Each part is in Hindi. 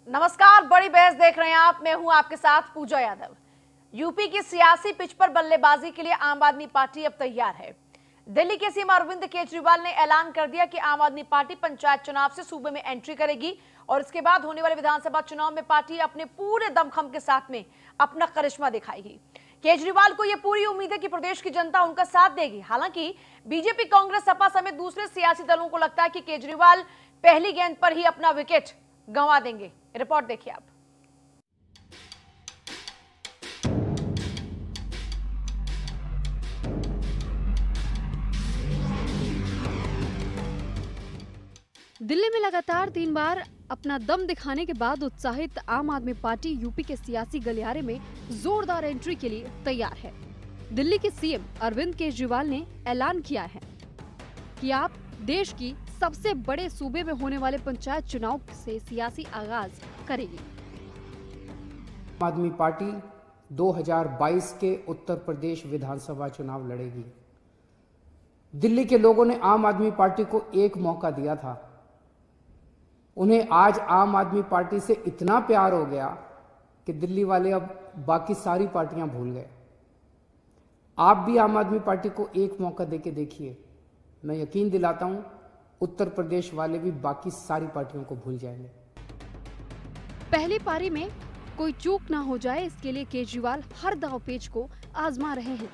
नमस्कार, बड़ी बहस देख रहे हैं आप। मैं हूं आपके साथ पूजा यादव। यूपी की सियासी पिच पर बल्लेबाजी के लिए आम आदमी पार्टी अब तैयार है। दिल्ली के सीएम अरविंद केजरीवाल ने ऐलान कर दिया कि आम आदमी पार्टी पंचायत चुनाव से सूबे में एंट्री करेगी और इसके बाद होने वाले विधानसभा चुनाव में पार्टी अपने पूरे दमखम के साथ में अपना करिश्मा दिखाएगी। केजरीवाल को यह पूरी उम्मीद है कि प्रदेश की जनता उनका साथ देगी। हालांकि बीजेपी, कांग्रेस, सपा समेत दूसरे सियासी दलों को लगता है कि केजरीवाल पहली गेंद पर ही अपना विकेट गंवा देंगे। रिपोर्ट देखिए आप। दिल्ली में लगातार 3 बार अपना दम दिखाने के बाद उत्साहित आम आदमी पार्टी यूपी के सियासी गलियारे में जोरदार एंट्री के लिए तैयार है। दिल्ली के सीएम अरविंद केजरीवाल ने ऐलान किया है कि आप देश की सबसे बड़े सूबे में होने वाले पंचायत चुनाव से सियासी आगाज करेगी। आम आदमी पार्टी 2022 के उत्तर प्रदेश विधानसभा चुनाव लड़ेगी। दिल्ली के लोगों ने आम आदमी पार्टी को एक मौका दिया था। उन्हें आज आम आदमी पार्टी से इतना प्यार हो गया कि दिल्ली वाले अब बाकी सारी पार्टियां भूल गए। आप भी आम आदमी पार्टी को एक मौका देके देखिए। मैं यकीन दिलाता हूं उत्तर प्रदेश वाले भी बाकी सारी पार्टियों को भूल जाएंगे। पहली पारी में कोई चूक ना हो जाए, इसके लिए केजरीवाल हर दांवपेच को आजमा रहे हैं।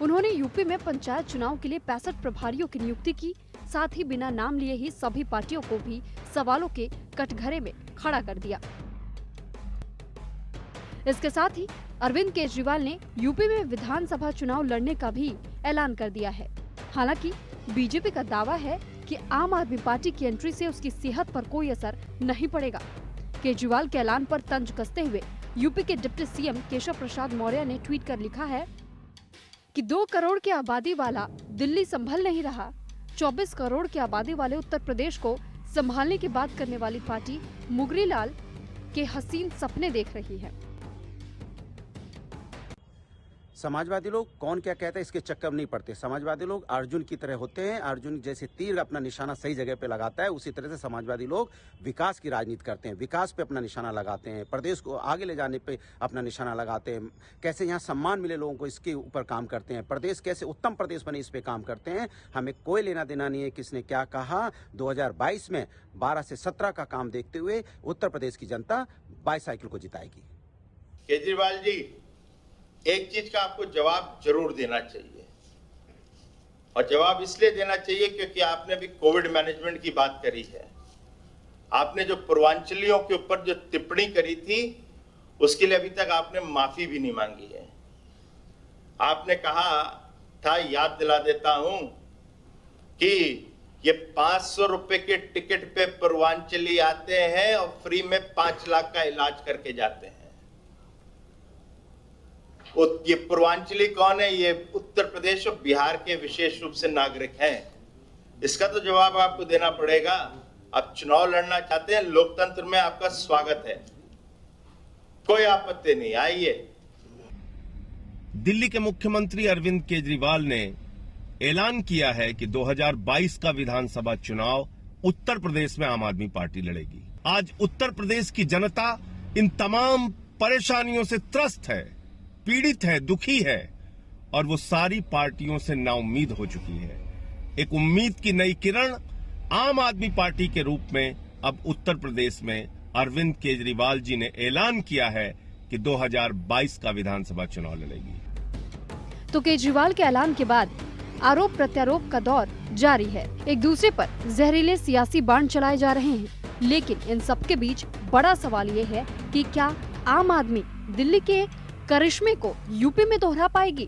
उन्होंने यूपी में पंचायत चुनाव के लिए 65 प्रभारियों की नियुक्ति की। साथ ही बिना नाम लिए ही सभी पार्टियों को भी सवालों के कटघरे में खड़ा कर दिया। इसके साथ ही अरविंद केजरीवाल ने यूपी में विधानसभा चुनाव लड़ने का भी ऐलान कर दिया है। हालांकि बीजेपी का दावा है कि आम आदमी पार्टी की एंट्री से उसकी सेहत पर कोई असर नहीं पड़ेगा। केजरीवाल के ऐलान पर तंज कसते हुए यूपी के डिप्टी सीएम केशव प्रसाद मौर्य ने ट्वीट कर लिखा है कि 2 करोड़ की आबादी वाला दिल्ली संभल नहीं रहा। 24 करोड़ की आबादी वाले उत्तर प्रदेश को संभालने की बात करने वाली पार्टी मुगरी लाल के हसीन सपने देख रही है। समाजवादी लोग कौन क्या कहता है इसके चक्कर में नहीं पड़ते। समाजवादी लोग अर्जुन की तरह होते हैं। अर्जुन जैसे तीर अपना निशाना सही जगह पे लगाता है, उसी तरह से समाजवादी लोग विकास की राजनीति करते हैं, विकास पे अपना निशाना लगाते हैं, प्रदेश को आगे ले जाने पे अपना निशाना लगाते हैं। कैसे यहाँ सम्मान मिले लोगों को, इसके ऊपर काम करते हैं। प्रदेश कैसे उत्तम प्रदेश बने, इस पे काम करते हैं। हमें कोई लेना देना नहीं है किसने क्या कहा। 2022 में 12 से 17 का काम देखते हुए उत्तर प्रदेश की जनता बाईसाइकिल को जिताएगी। केजरीवाल जी, एक चीज का आपको जवाब जरूर देना चाहिए, और जवाब इसलिए देना चाहिए क्योंकि आपने भी कोविड मैनेजमेंट की बात करी है। आपने जो पूर्वांचलियों के ऊपर जो टिप्पणी करी थी उसके लिए अभी तक आपने माफी भी नहीं मांगी है। आपने कहा था, याद दिला देता हूं, कि ये 500 रुपए के टिकट पे पूर्वांचली आते हैं और फ्री में 5 लाख का इलाज करके जाते हैं। ये पूर्वांचली कौन है? ये उत्तर प्रदेश और बिहार के विशेष रूप से नागरिक हैं। इसका तो जवाब आपको देना पड़ेगा। आप चुनाव लड़ना चाहते हैं, लोकतंत्र में आपका स्वागत है, कोई आपत्ति नहीं, आइए। दिल्ली के मुख्यमंत्री अरविंद केजरीवाल ने ऐलान किया है कि 2022 का विधानसभा चुनाव उत्तर प्रदेश में आम आदमी पार्टी लड़ेगी। आज उत्तर प्रदेश की जनता इन तमाम परेशानियों से त्रस्त है, पीड़ित है, दुखी है, और वो सारी पार्टियों से नाउम्मीद हो चुकी है। एक उम्मीद की नई किरण आम आदमी पार्टी के रूप में अब उत्तर प्रदेश में अरविंद केजरीवाल जी ने ऐलान किया है कि 2022 का विधानसभा चुनाव लड़ेगी। तो केजरीवाल के ऐलान के बाद आरोप प्रत्यारोप का दौर जारी है। एक दूसरे पर जहरीले सियासी बाण चलाए जा रहे हैं, लेकिन इन सबके बीच बड़ा सवाल ये है कि क्या आम आदमी दिल्ली के करिश्मे को यूपी में दोहरा पाएगी?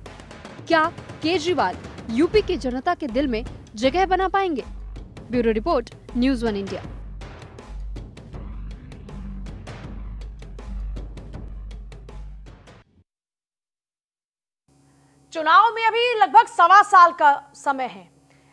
क्या केजरीवाल यूपी की जनता के दिल में जगह बना पाएंगे? Bureau report, news 1 India. चुनाव में अभी लगभग 1.25 साल का समय है,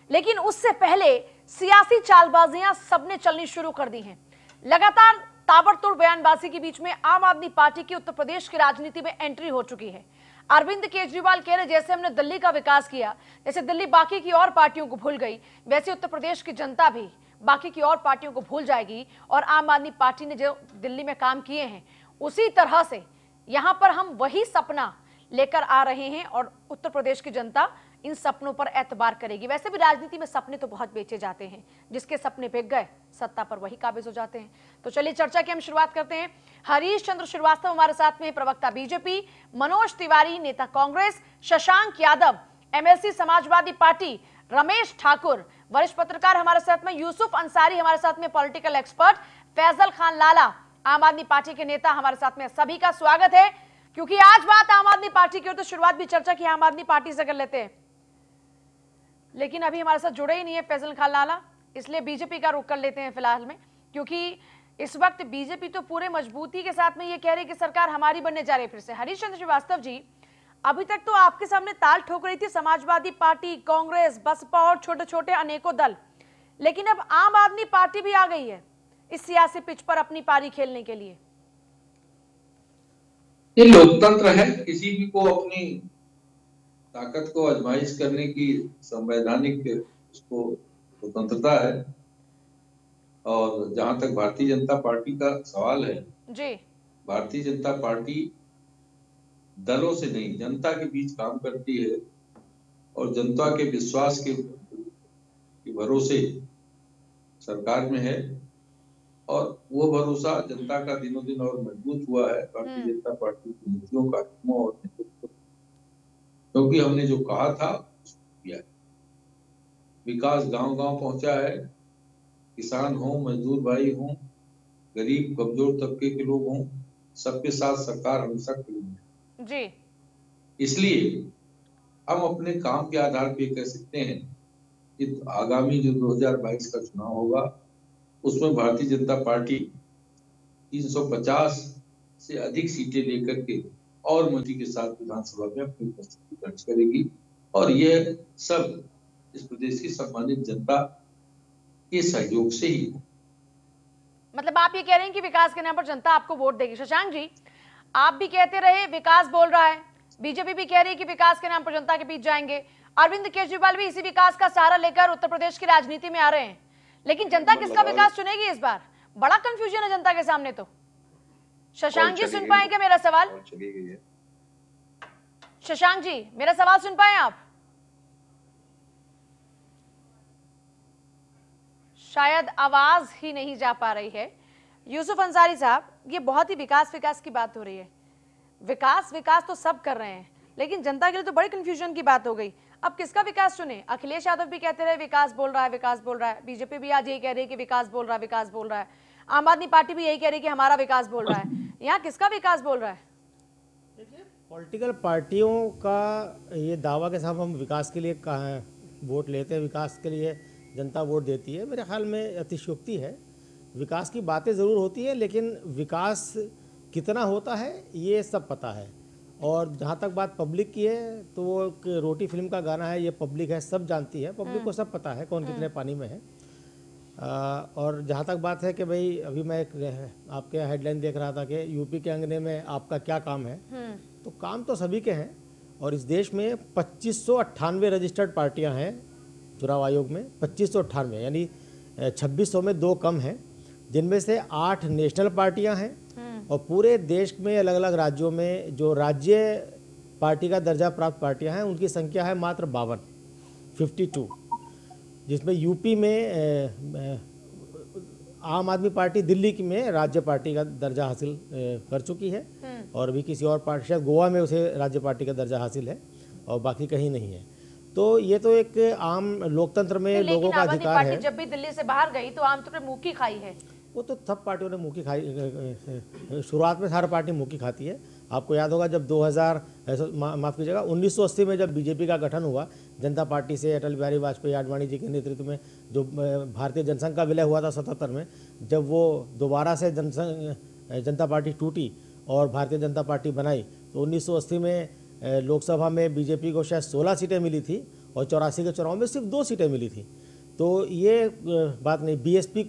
लेकिन उससे पहले सियासी चालबाजियां सबने चलनी शुरू कर दी हैं। लगातार ताबड़तोड़ बयानबाजी के बीच में आम आदमी पार्टी की उत्तर प्रदेश की राजनीति में एंट्री हो चुकी है। अरविंद केजरीवाल कह रहे, जैसे हमने दिल्ली का विकास किया, जैसे दिल्ली बाकी की और पार्टियों को भूल गई, वैसे उत्तर प्रदेश की जनता भी बाकी की और पार्टियों को भूल जाएगी और आम आदमी पार्टी ने जो दिल्ली में काम किए हैं उसी तरह से यहां पर हम वही सपना लेकर आ रहे हैं और उत्तर प्रदेश की जनता इन सपनों पर एतबार करेगी। वैसे भी राजनीति में सपने तो बहुत बेचे जाते हैं, जिसके सपने बिक गए सत्ता पर वही काबिज हो जाते हैं। तो चलिए चर्चा की हम शुरुआत करते हैं। हरीश चंद्र श्रीवास्तव हमारे साथ में, प्रवक्ता बीजेपी, मनोज तिवारी नेता कांग्रेस, शशांक यादव एमएलसी समाजवादी पार्टी, रमेश ठाकुर वरिष्ठ पत्रकार हमारे साथ में, यूसुफ अंसारी हमारे साथ में पॉलिटिकल एक्सपर्ट, फैजल खान लाला आम आदमी पार्टी के नेता हमारे साथ में। सभी का स्वागत है। क्योंकि आज बात आम आदमी पार्टी की हो तो शुरुआत भी चर्चा की आम आदमी पार्टी से कर लेते हैं, लेकिन अभी हमारे साथ जुड़े ही नहीं है फैजल खान लाला, इसलिए बीजेपी का रुख कर लेते हैं फिलहाल में। क्योंकि इस वक्त बीजेपी तो पूरे मजबूती के साथ में ये कह रही है कि सरकार हमारी बनने जा रही है फिर से। हरीश चंद्र श्रीवास्तव जी, अभी तक तो आपके सामने ताल ठोक रही थी समाजवादी पार्टी, कांग्रेस, बसपा और छोटे छोटे अनेकों दल, लेकिन अब आम आदमी पार्टी भी आ गई है इस सियासी पिच पर अपनी पारी खेलने के लिए। ये लोकतंत्र है, किसी भी को अपनी ताकत को आजमाइश करने की संवैधानिक उसको स्वतंत्रता है। और जहां तक भारतीय जनता पार्टी का सवाल है जी, भारतीय जनता पार्टी दलों से नहीं जनता के बीच काम करती है और जनता के विश्वास के भरोसे सरकार में है और वो भरोसा जनता का दिनों दिन और मजबूत हुआ है भारतीय जनता पार्टी की नीतियों का और नेतृत्व, क्योंकि हमने जो कहा था किया। विकास गांव-गांव पहुंचा है, किसान हो, मजदूर भाई हो, गरीब कमजोर तबके के लोग हों, सबके साथ सरकार हमेशा खड़ी है जी। इसलिए हम अपने काम के आधार पे कह सकते हैं कि आगामी जो 2022 का चुनाव होगा उसमें भारतीय जनता पार्टी 350 से अधिक सीटें लेकर के और मजबूती के साथ विधानसभा में अपनी उपस्थिति दर्ज करेगी और यह सब इस प्रदेश की सम्मानित जनता के सहयोग से ही। मतलब आप ये कह रहे हैं कि विकास के नाम पर जनता आपको वोट देगी। शशांक जी, आप भी कहते रहे विकास बोल रहा है, बीजेपी भी कह रही है कि विकास के नाम पर जनता के बीच जाएंगे, अरविंद केजरीवाल भी इसी विकास का सहारा लेकर उत्तर प्रदेश की राजनीति में आ रहे हैं, लेकिन जनता किसका विकास चुनेगी इस बार? बड़ा कंफ्यूजन है जनता के सामने। तो शशांक जी सुन पाए क्या मेरा सवाल? शशांक जी मेरा सवाल सुन पाए आप? शायद आवाज ही नहीं जा पा रही है। यूसुफ अंसारी साहब, ये बहुत ही विकास की बात हो रही है। विकास तो सब कर रहे हैं, लेकिन जनता के लिए तो बड़ी कंफ्यूजन की बात हो गई। अब किसका विकास चुने? अखिलेश यादव भी कहते रहे विकास बोल रहा है, बीजेपी भी आज यही कह रही है कि विकास बोल रहा है, आम आदमी पार्टी भी यही कह रही है कि हमारा विकास बोल रहा है। यहाँ किसका विकास बोल रहा है? देखिए, पॉलिटिकल पार्टियों का ये दावा के साथ हम विकास के लिए वोट लेते हैं, विकास के लिए जनता वोट देती है, मेरे ख्याल में अतिशयोक्ति है। विकास की बातें ज़रूर होती है, लेकिन विकास कितना होता है ये सब पता है। और जहाँ तक बात पब्लिक की है तो वो रोटी फिल्म का गाना है, ये पब्लिक है, सब जानती है, पब्लिक को सब पता है कौन कितने पानी में है। और जहाँ तक बात है कि भाई अभी मैं आपके हेडलाइन देख रहा था कि यूपी के अंगने में आपका क्या काम है, तो काम तो सभी के हैं। और इस देश में 2598 रजिस्टर्ड पार्टियाँ हैं चुनाव आयोग में, 2598, यानी 2600 में 2 कम हैं, जिनमें से 8 नेशनल पार्टियां हैं और पूरे देश में अलग अलग राज्यों में जो राज्य पार्टी का दर्जा प्राप्त पार्टियां हैं उनकी संख्या है मात्र 52, जिसमें यूपी में आम आदमी पार्टी दिल्ली में राज्य पार्टी का दर्जा हासिल कर चुकी है और अभी किसी और पार्टी, शायद गोवा में उसे राज्य पार्टी का दर्जा हासिल है और बाकी कहीं नहीं है। तो ये तो एक आम लोकतंत्र में लोगों का अधिकार है। जब भी दिल्ली से बाहर गई तो आमतौर पर मुँह की खाई है। वो तो सब पार्टियों ने मुँह की खाई, शुरुआत में हर पार्टी मुँह की खाती है। आपको याद होगा जब 1980 में जब बीजेपी का गठन हुआ, जनता पार्टी से अटल बिहारी वाजपेयी आडवाणी जी के नेतृत्व में जो भारतीय जनसंघ का विलय हुआ था 77 में, जब वो दोबारा से जनता पार्टी टूटी और भारतीय जनता पार्टी बनाई, तो 1980 में लोकसभा में बीजेपी को शायद 16 सीटें मिली थी और 84 के चुनाव में सिर्फ 2 सीटें मिली थी। तो ये बात नहीं, बीएसपी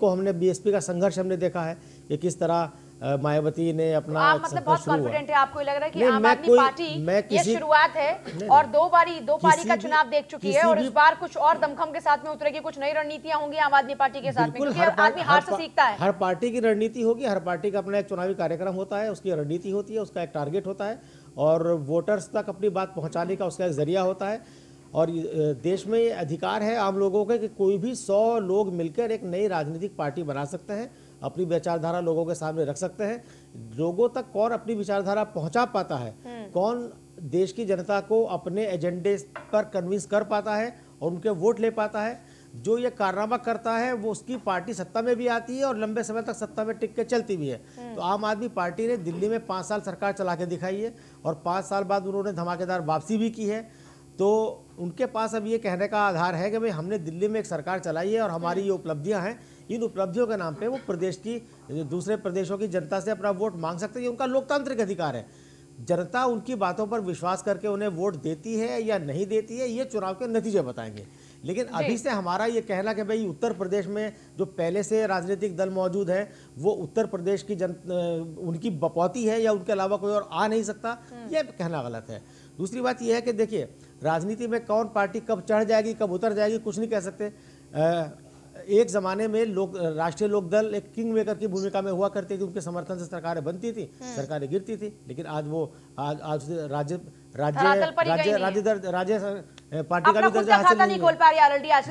का संघर्ष हमने देखा है कि किस तरह मायावती ने अपना आप मतलब बहुत शुरू हुआ। कॉन्फिडेंट है, आपको लग रहा है कि नहीं, आम मैं आदमी कोई- पार्टी मैं ये किसी- शुरुआत है नहीं, और दो पारी किसी का भी- चुनाव देख चुकी है किसी और भी- इस बार कुछ और दमखम के साथ में उतरेगी, कुछ नई रणनीतियां होंगी आम आदमी पार्टी के साथ में, बिल्कुल क्योंकि आदमी हार से सीखता है। हर पार्टी की रणनीति होगी, हर पार्टी का अपना एक चुनावी कार्यक्रम होता है, उसकी रणनीति होती है, उसका एक टारगेट होता है और वोटर्स तक अपनी बात पहुंचाने का उसका एक जरिया होता है। और देश में ये अधिकार है आम लोगों के कि कोई भी 100 लोग मिलकर एक नई राजनीतिक पार्टी बना सकते हैं, अपनी विचारधारा लोगों के सामने रख सकते हैं। लोगों तक कौन अपनी विचारधारा पहुंचा पाता है, कौन देश की जनता को अपने एजेंडे पर कन्विंस कर पाता है और उनके वोट ले पाता है, जो ये कारनामा करता है वो उसकी पार्टी सत्ता में भी आती है और लंबे समय तक सत्ता में टिक के चलती भी है। तो आम आदमी पार्टी ने दिल्ली में 5 साल सरकार चला के दिखाई है और 5 साल बाद उन्होंने धमाकेदार वापसी भी की है। तो उनके पास अब ये कहने का आधार है कि भाई हमने दिल्ली में एक सरकार चलाई है और हमारी ये उपलब्धियां हैं, इन उपलब्धियों के नाम पे वो प्रदेश की दूसरे प्रदेशों की जनता से अपना वोट मांग सकते हैं। ये उनका लोकतांत्रिक अधिकार है। जनता उनकी बातों पर विश्वास करके उन्हें वोट देती है या नहीं देती है, ये चुनाव के नतीजे बताएंगे। लेकिन अभी से हमारा ये कहना कि भाई उत्तर प्रदेश में जो पहले से राजनीतिक दल मौजूद है वो उत्तर प्रदेश की उनकी बपौती है या उनके अलावा कोई और आ नहीं सकता, ये कहना गलत है। दूसरी बात यह है कि देखिए, राजनीति में कौन पार्टी कब चढ़ जाएगी कब उतर जाएगी कुछ नहीं कह सकते। एक ज़माने में राष्ट्रीय लोक दल एक किंग मेकर की भूमिका में हुआ करती थी, उनके समर्थन से सरकारें बनती थी, सरकारें गिरती थी। लेकिन आज वो आज राज्य पार्टी का भी दर्जा हासिल नहीं खोल पा रही ऑलरेडी। आज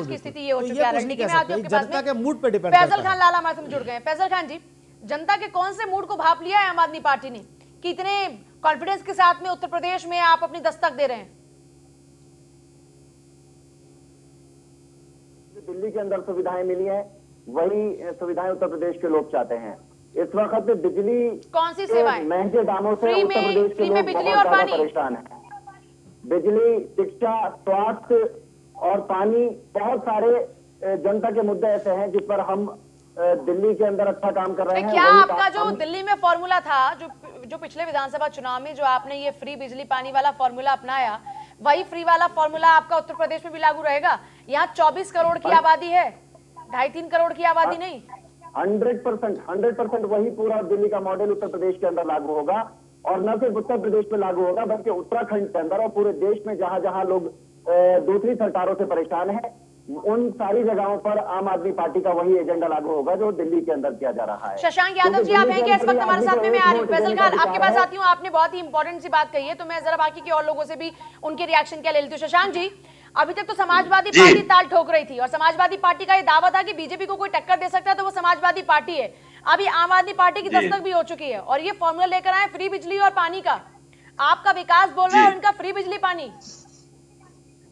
की स्थिति ये हो चुकी है ऑलरेडी कि मैं आपके पास जनता के मूड पे डिपेंड फैजल खान लाला हमारे साथ जुड़ गए। फैजल खान जी, जनता के कौन से मूड को भाप लिया है आम आदमी पार्टी ने, कितने कॉन्फिडेंस के साथ में उत्तर प्रदेश में आप अपनी दस्तक दे रहे हैं? दिल्ली के अंदर सुविधाएं मिली हैं, वही सुविधाएं उत्तर प्रदेश के लोग चाहते हैं। इस वक्त बिजली कौन सी सेवाएं महंगे दामों से उत्तर प्रदेश के लोग बिजली बहुत और ज्यादा पानी परेशान हैं। बिजली, शिक्षा, स्वास्थ्य और पानी, बहुत सारे जनता के मुद्दे ऐसे हैं जिस पर हम दिल्ली के अंदर अच्छा काम कर रहे हैं। क्या आपका जो दिल्ली में फॉर्मूला था, जो पिछले विधानसभा चुनाव में जो आपने ये फ्री बिजली पानी वाला फॉर्मूला अपनाया, वही फ्री वाला फॉर्मूला आपका उत्तर प्रदेश में भी लागू रहेगा? यहाँ 24 करोड़ की आबादी है, 2.5-3 करोड़ की आबादी नहीं। 100% वही पूरा दिल्ली का मॉडल उत्तर प्रदेश के अंदर लागू होगा। और न सिर्फ उत्तर प्रदेश में लागू होगा बल्कि उत्तराखंड के अंदर और पूरे देश में जहां जहां लोग दूसरी सरकारों से परेशान हैं, उन सारी जगहों पर आम आदमी पार्टी का वही एजेंडा लागू होगा जो दिल्ली के अंदर किया जा रहा है। शशांक यादव जी, आप हैं कि इस वक्त हमारे साथ में मैं आ रही हूँ। फैजल खान, आपके पास आती हूँ। आपने बहुत ही इंपॉर्टेंट सी बात कही है, तो मैं जरा बाकी के और लोगों से भी उनके रिएक्शन क्या ले लेती हूँ। शशांक जी, अभी तक तो समाजवादी पार्टी ताल ठोक रही थी और समाजवादी पार्टी का ये दावा था कि बीजेपी को कोई टक्कर दे सकता है तो वो समाजवादी पार्टी है। अभी आम आदमी पार्टी की दस्तक भी हो चुकी है और ये फॉर्मूला लेकर आए फ्री बिजली और पानी का। आपका विकास बोल रहा है और उनका फ्री बिजली पानी।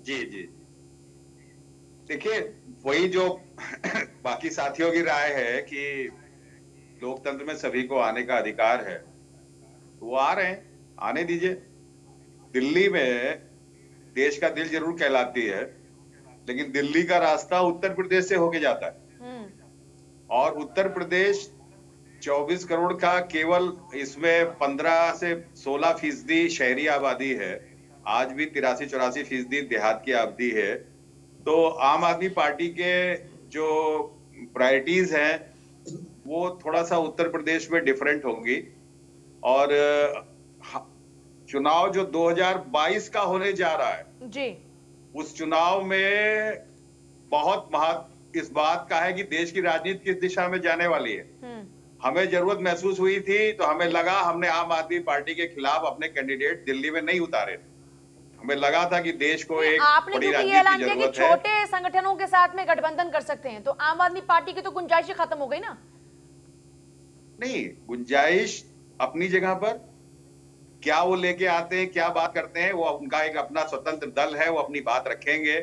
जी जी, देखिए, वही जो बाकी साथियों की राय है कि लोकतंत्र में सभी को आने का अधिकार है, वो आ रहे हैं, आने दीजिए। दिल्ली में देश का दिल जरूर कहलाती है, लेकिन दिल्ली का रास्ता उत्तर प्रदेश से होके जाता है और उत्तर प्रदेश 24 करोड़ का केवल इसमें 15 से 16% शहरी आबादी है। आज भी 83-84% देहात की आबादी है। तो आम आदमी पार्टी के जो प्रायोरिटीज हैं वो थोड़ा सा उत्तर प्रदेश में डिफरेंट होंगी। और चुनाव जो 2022 का होने जा रहा है जी, उस चुनाव में बहुत महत्व इस बात का है कि देश की राजनीति किस दिशा में जाने वाली है। हमें जरूरत महसूस हुई थी तो हमें लगा, हमने आम आदमी पार्टी के खिलाफ अपने कैंडिडेट दिल्ली में नहीं उतारे। हमें लगा था कि देश को एक बड़ी राजनीति की जरूरत है। छोटे संगठनों के साथ में गठबंधन कर सकते हैं, तो आम आदमी पार्टी की तो गुंजाइश ही खत्म हो गई ना। नहीं, गुंजाइश अपनी जगह पर, क्या वो लेके आते हैं, क्या बात करते हैं, वो उनका एक अपना स्वतंत्र दल है, वो अपनी बात रखेंगे।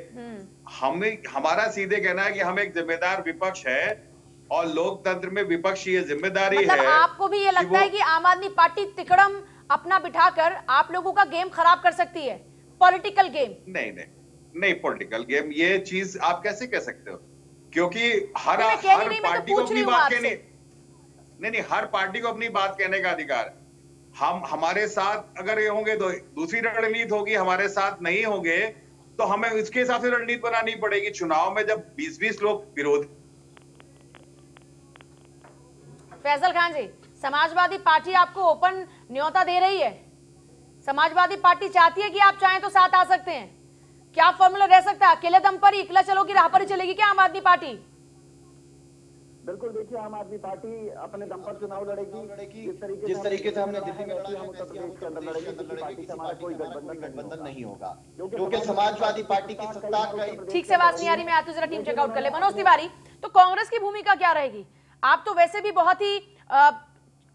हमारा सीधे कहना है कि हम एक जिम्मेदार विपक्ष है और लोकतंत्र में विपक्ष ये जिम्मेदारी मतलब है। आपको भी ये लगता है कि आम आदमी पार्टी तिकड़म अपना बिठाकर आप लोगों का गेम खराब कर सकती है, पॉलिटिकल गेम? नहीं, पॉलिटिकल गेम ये चीज आप कैसे कह सकते हो? क्योंकि हर पार्टी को अपनी बात कहनी, नहीं, हर पार्टी को अपनी बात कहने का अधिकार है। हम हमारे साथ अगर ये होंगे तो दूसरी रणनीति होगी, हमारे साथ नहीं होंगे तो हमें इसके हिसाब से रणनीति बनानी पड़ेगी। चुनाव में जब 20-20 लोग विरोध। फैजल खान जी, समाजवादी पार्टी आपको ओपन न्योता दे रही है? समाजवादी पार्टी चाहती है कि आप चाहें तो साथ आ सकते हैं? क्या फॉर्मूला रह सकता है? अकेले दम पर ही, इकला चलोगी राह पर ही चलेगी क्या आम आदमी पार्टी? बिल्कुल, देखिए आम आदमी पार्टी अपने दम पर चुनाव लड़ेगी। जिस तरीके से हमने दिल्ली में हम उत्तर प्रदेश के अंदर लड़ेंगे, पार्टी से हमारा कोई गठबंधन नहीं होगा, क्योंकि समाजवादी पार्टी की सत्ता का। ठीक से आवाज नहीं आ रही, मैं आती हूँ, जरा टीम चेकआउट कर ले। मनोज तिवारी, तो कांग्रेस की भूमिका क्या रहेगी? आप तो वैसे भी बहुत ही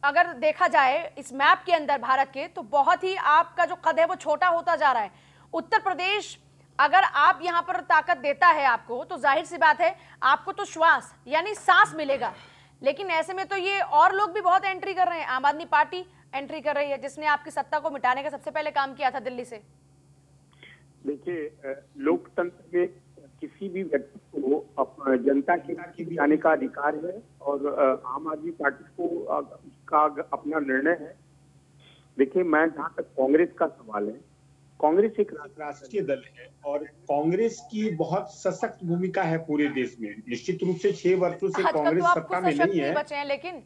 अगर देखा जाए इस मैप के अंदर भारत के, तो बहुत ही आपका जो कद है वो छोटा होता जा रहा है। उत्तर प्रदेश अगर आप यहां पर ताकत देता है आपको, तो जाहिर सी बात है आपको तो श्वास यानी सांस मिलेगा। लेकिन ऐसे में तो ये और लोग भी बहुत एंट्री कर रहे हैं। आम आदमी पार्टी एंट्री कर रही है, जिसने आपकी सत्ता को मिटाने का सबसे पहले काम किया था दिल्ली से। देखिए, लोकतंत्र में किसी भी व्यक्ति को जनता के आने का अधिकार है और आम आदमी पार्टी को उसका अपना निर्णय है। देखिए, मैं जहाँ तक कांग्रेस का सवाल है, कांग्रेस एक राष्ट्रीय दल है और कांग्रेस की बहुत सशक्त भूमिका है पूरे देश में। निश्चित रूप से 6 वर्षों से कांग्रेस सत्ता में नहीं है, बचे हैं, लेकिन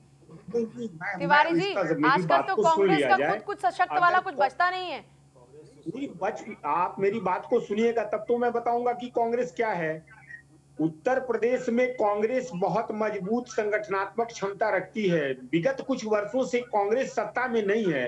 तिवारी जी आजकल तो कांग्रेस का कुछ सशक्त वाला कुछ बचता नहीं है। आप मेरी बात को सुनिएगा तब तो मैं बताऊंगा कि कांग्रेस क्या है। उत्तर प्रदेश में कांग्रेस बहुत मजबूत संगठनात्मक क्षमता रखती है। विगत कुछ वर्षों से कांग्रेस सत्ता में नहीं है,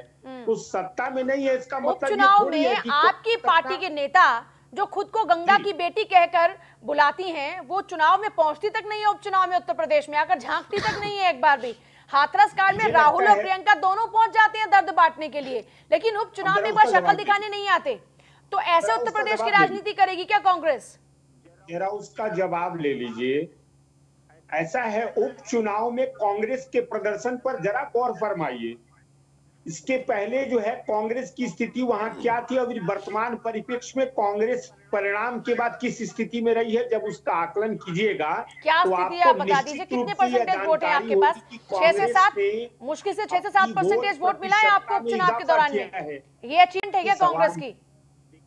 तो सत्ता में नहीं है इसका मतलब उपचुनाव में आपकी पार्टी के नेता जो खुद को गंगा की बेटी कहकर बुलाती हैं, वो चुनाव में पहुंचती तक नहीं है। उपचुनाव में उत्तर प्रदेश में आकर झांकती तक नहीं है एक बार भी। हाथरस कांड में राहुल और प्रियंका दोनों पहुंच जाते हैं दर्द बांटने के लिए, लेकिन उपचुनाव में एक बार शक्ल दिखाने नहीं आते। तो ऐसे उत्तर प्रदेश की राजनीति करेगी क्या कांग्रेस? जरा उसका जवाब ले लीजिए। ऐसा है, उपचुनाव में कांग्रेस के प्रदर्शन पर जरा गौर फरमाइए। इसके पहले जो है कांग्रेस की स्थिति वहां क्या थी और वर्तमान परिप्रेक्ष्य में कांग्रेस परिणाम के बाद किस स्थिति में रही है, जब उसका आकलन कीजिएगा क्या तो स्थिति है आप बता दीजिए। कितने परसेंटेज वोट है आपके पास? 6 से 7, मुश्किल से 6 से 7% वोट मिला है आपको उपचुनाव के दौरान में। ये अचीवमेंट है क्या कांग्रेस की?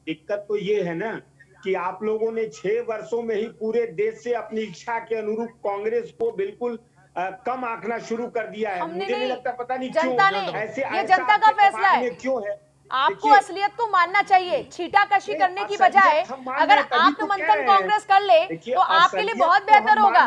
दिक्कत तो ये है ना कि आप लोगों ने 6 वर्षों में ही पूरे देश से अपनी इच्छा के अनुरूप कांग्रेस को बिल्कुल कम आंकना शुरू कर दिया है। मुझे नहीं लगता, पता नहीं जनता ने, ये जनता का फैसला है। क्यों है? आपको असलियत को मानना चाहिए। छीटाकशी करने की बजाय अगर आत्ममंथन कांग्रेस कर ले तो आपके लिए बहुत बेहतर होगा।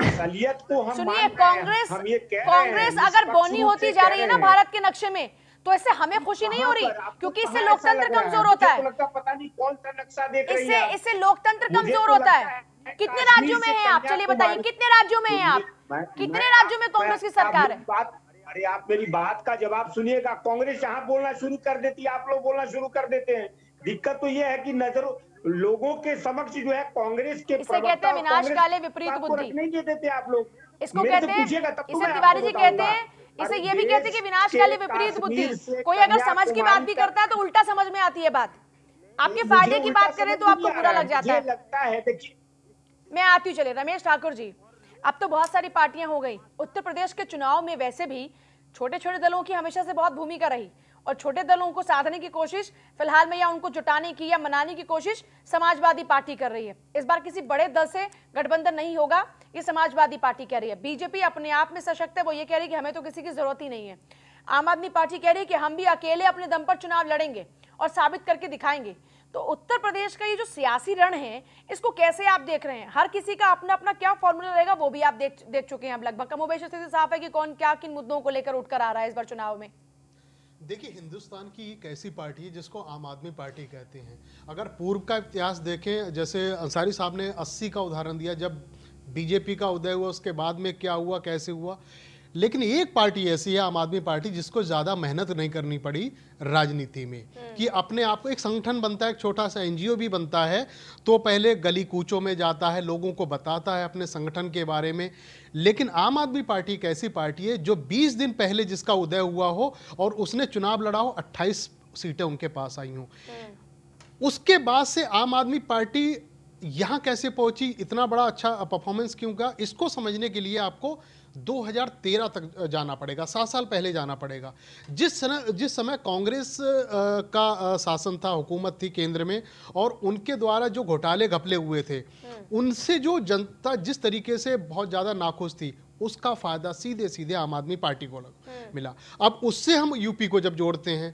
असलियत को हम सुनिए, कांग्रेस अगर बौनी होती जा रही है ना भारत के नक्शे में, तो इससे हमें खुशी नहीं हो रही, क्योंकि इससे लोकतंत्र कमजोर होता है। पता नहीं कौन सा नक्शा देख रही है। इससे लोकतंत्र कमजोर होता है। कितने राज्यों में हैं आप? चलिए बताइए, कितने राज्यों में हैं आप? कितने राज्यों में कांग्रेस की सरकार है? अरे आप मेरी बात का जवाब सुनिएगा। कांग्रेस यहाँ बोलना शुरू कर देती है, आप लोग बोलना शुरू कर देते हैं। दिक्कत तो ये है कि नजर लोगों के समक्ष जो है कांग्रेस के इसे कहते हैं विनाशकाले विपरीत बुद्धि। नहीं देते आप लोग, इसको कहते हैं, इसे तिवारी जी कहते हैं, इसे ये भी कहते हैं कि विनाशकाली विपरीत बुद्धि। कोई अगर समझ की बात भी करता है तो उल्टा समझ में आती है बात। आपके फायदे की बात करें तो आपको बुरा लग जाता है। लगता है देखिए, मैं आती हूँ। चले रमेश ठाकुर जी, अब तो बहुत सारी पार्टियां हो गई उत्तर प्रदेश के चुनाव में। वैसे भी छोटे छोटे दलों की हमेशा से बहुत भूमिका रही और छोटे दलों को साधने की कोशिश फिलहाल में या उनको जुटाने की या मनाने की कोशिश समाजवादी पार्टी कर रही है। इस बार किसी बड़े दल से गठबंधन नहीं होगा, ये समाजवादी पार्टी कह रही है। बीजेपी अपने आप में सशक्त है, वो ये कह रही है कि हमें तो किसी की जरूरत ही नहीं है। आम आदमी पार्टी कह रही है कि हम भी अकेले अपने दम पर चुनाव लड़ेंगे और साबित करके दिखाएंगे। तो उत्तर प्रदेश का ये जो सियासी रण है, इसको कैसे आप देख रहे हैं? हर किसी का अपना अपना क्या फॉर्मूला रहेगा वो भी आप देख चुके हैं। अब लगभग कमोबेश स्थिति साफ है कि कौन क्या किन मुद्दों को लेकर उठकर आ रहा है इस बार चुनाव में। देखिए, हिंदुस्तान की एक ऐसी पार्टी है जिसको आम आदमी पार्टी कहते हैं। अगर पूर्व का इतिहास देखें, जैसे अंसारी साहब ने 80 का उदाहरण दिया, जब बीजेपी का उदय हुआ उसके बाद में क्या हुआ, कैसे हुआ। लेकिन एक पार्टी ऐसी है, आम आदमी पार्टी, जिसको ज़्यादा मेहनत नहीं करनी पड़ी राजनीति में, कि अपने आप को एक संगठन बनता है, एक छोटा सा एनजीओ भी बनता है, तो पहले गली कूचों में जाता है, लोगों को बताता है अपने संगठन के बारे में। लेकिन आम आदमी पार्टी एक ऐसी पार्टी है जो 20 दिन पहले जिसका उदय हुआ हो और उसने चुनाव लड़ा हो, 28 सीटें उनके पास आई हों, उसके बाद से आम आदमी पार्टी यहाँ कैसे पहुंची, इतना बड़ा अच्छा परफॉर्मेंस क्यों का, इसको समझने के लिए आपको 2013 तक जाना पड़ेगा, 7 साल पहले जाना पड़ेगा। जिस समय कांग्रेस का शासन था, हुकूमत थी केंद्र में, और उनके द्वारा जो घोटाले घपले हुए थे, उनसे जो जनता जिस तरीके से बहुत ज़्यादा नाखुश थी, उसका फायदा सीधे सीधे आम आदमी पार्टी को मिला। अब उससे हम यूपी को जब जोड़ते हैं,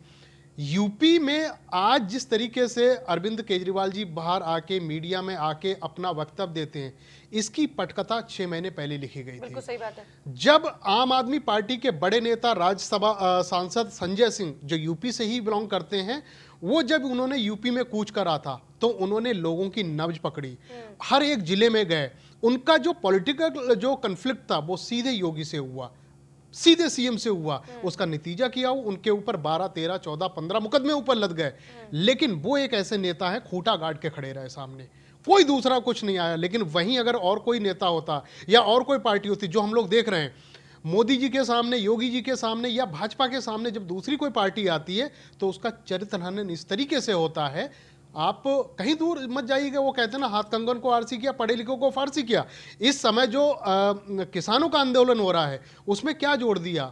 यूपी में आज जिस तरीके से अरविंद केजरीवाल जी बाहर आके मीडिया में आके अपना वक्तव्य देते हैं, इसकी पटकथा 6 महीने पहले लिखी गई थी। सही बात है। जब आम आदमी पार्टी के बड़े नेता राज्यसभा सांसद संजय सिंह, जो यूपी से ही बिलोंग करते हैं, वो जब उन्होंने यूपी में कूच करा था तो उन्होंने लोगों की नब्ज पकड़ी, हर एक जिले में गए। उनका जो पॉलिटिकल जो कन्फ्लिक्ट था वो सीधे योगी से हुआ, सीधे सीएम से हुआ। उसका नतीजा किया, उनके ऊपर 12, 13, 14, 15 मुकदमे ऊपर लद गए। लेकिन वो एक ऐसे नेता है, खूंटा गाड़ के खड़े रहे सामने, कोई दूसरा कुछ नहीं आया। लेकिन वहीं अगर और कोई नेता होता या और कोई पार्टी होती, जो हम लोग देख रहे हैं मोदी जी के सामने, योगी जी के सामने या भाजपा के सामने, जब दूसरी कोई पार्टी आती है तो उसका चरित्र हनन इस तरीके से होता है। आप कहीं दूर मत जाइएगा, वो कहते हैं ना, हाथ कंगन को आरसी किया, पढ़े लिखों को फारसी किया। इस समय जो किसानों का आंदोलन हो रहा है उसमें क्या जोड़ दिया?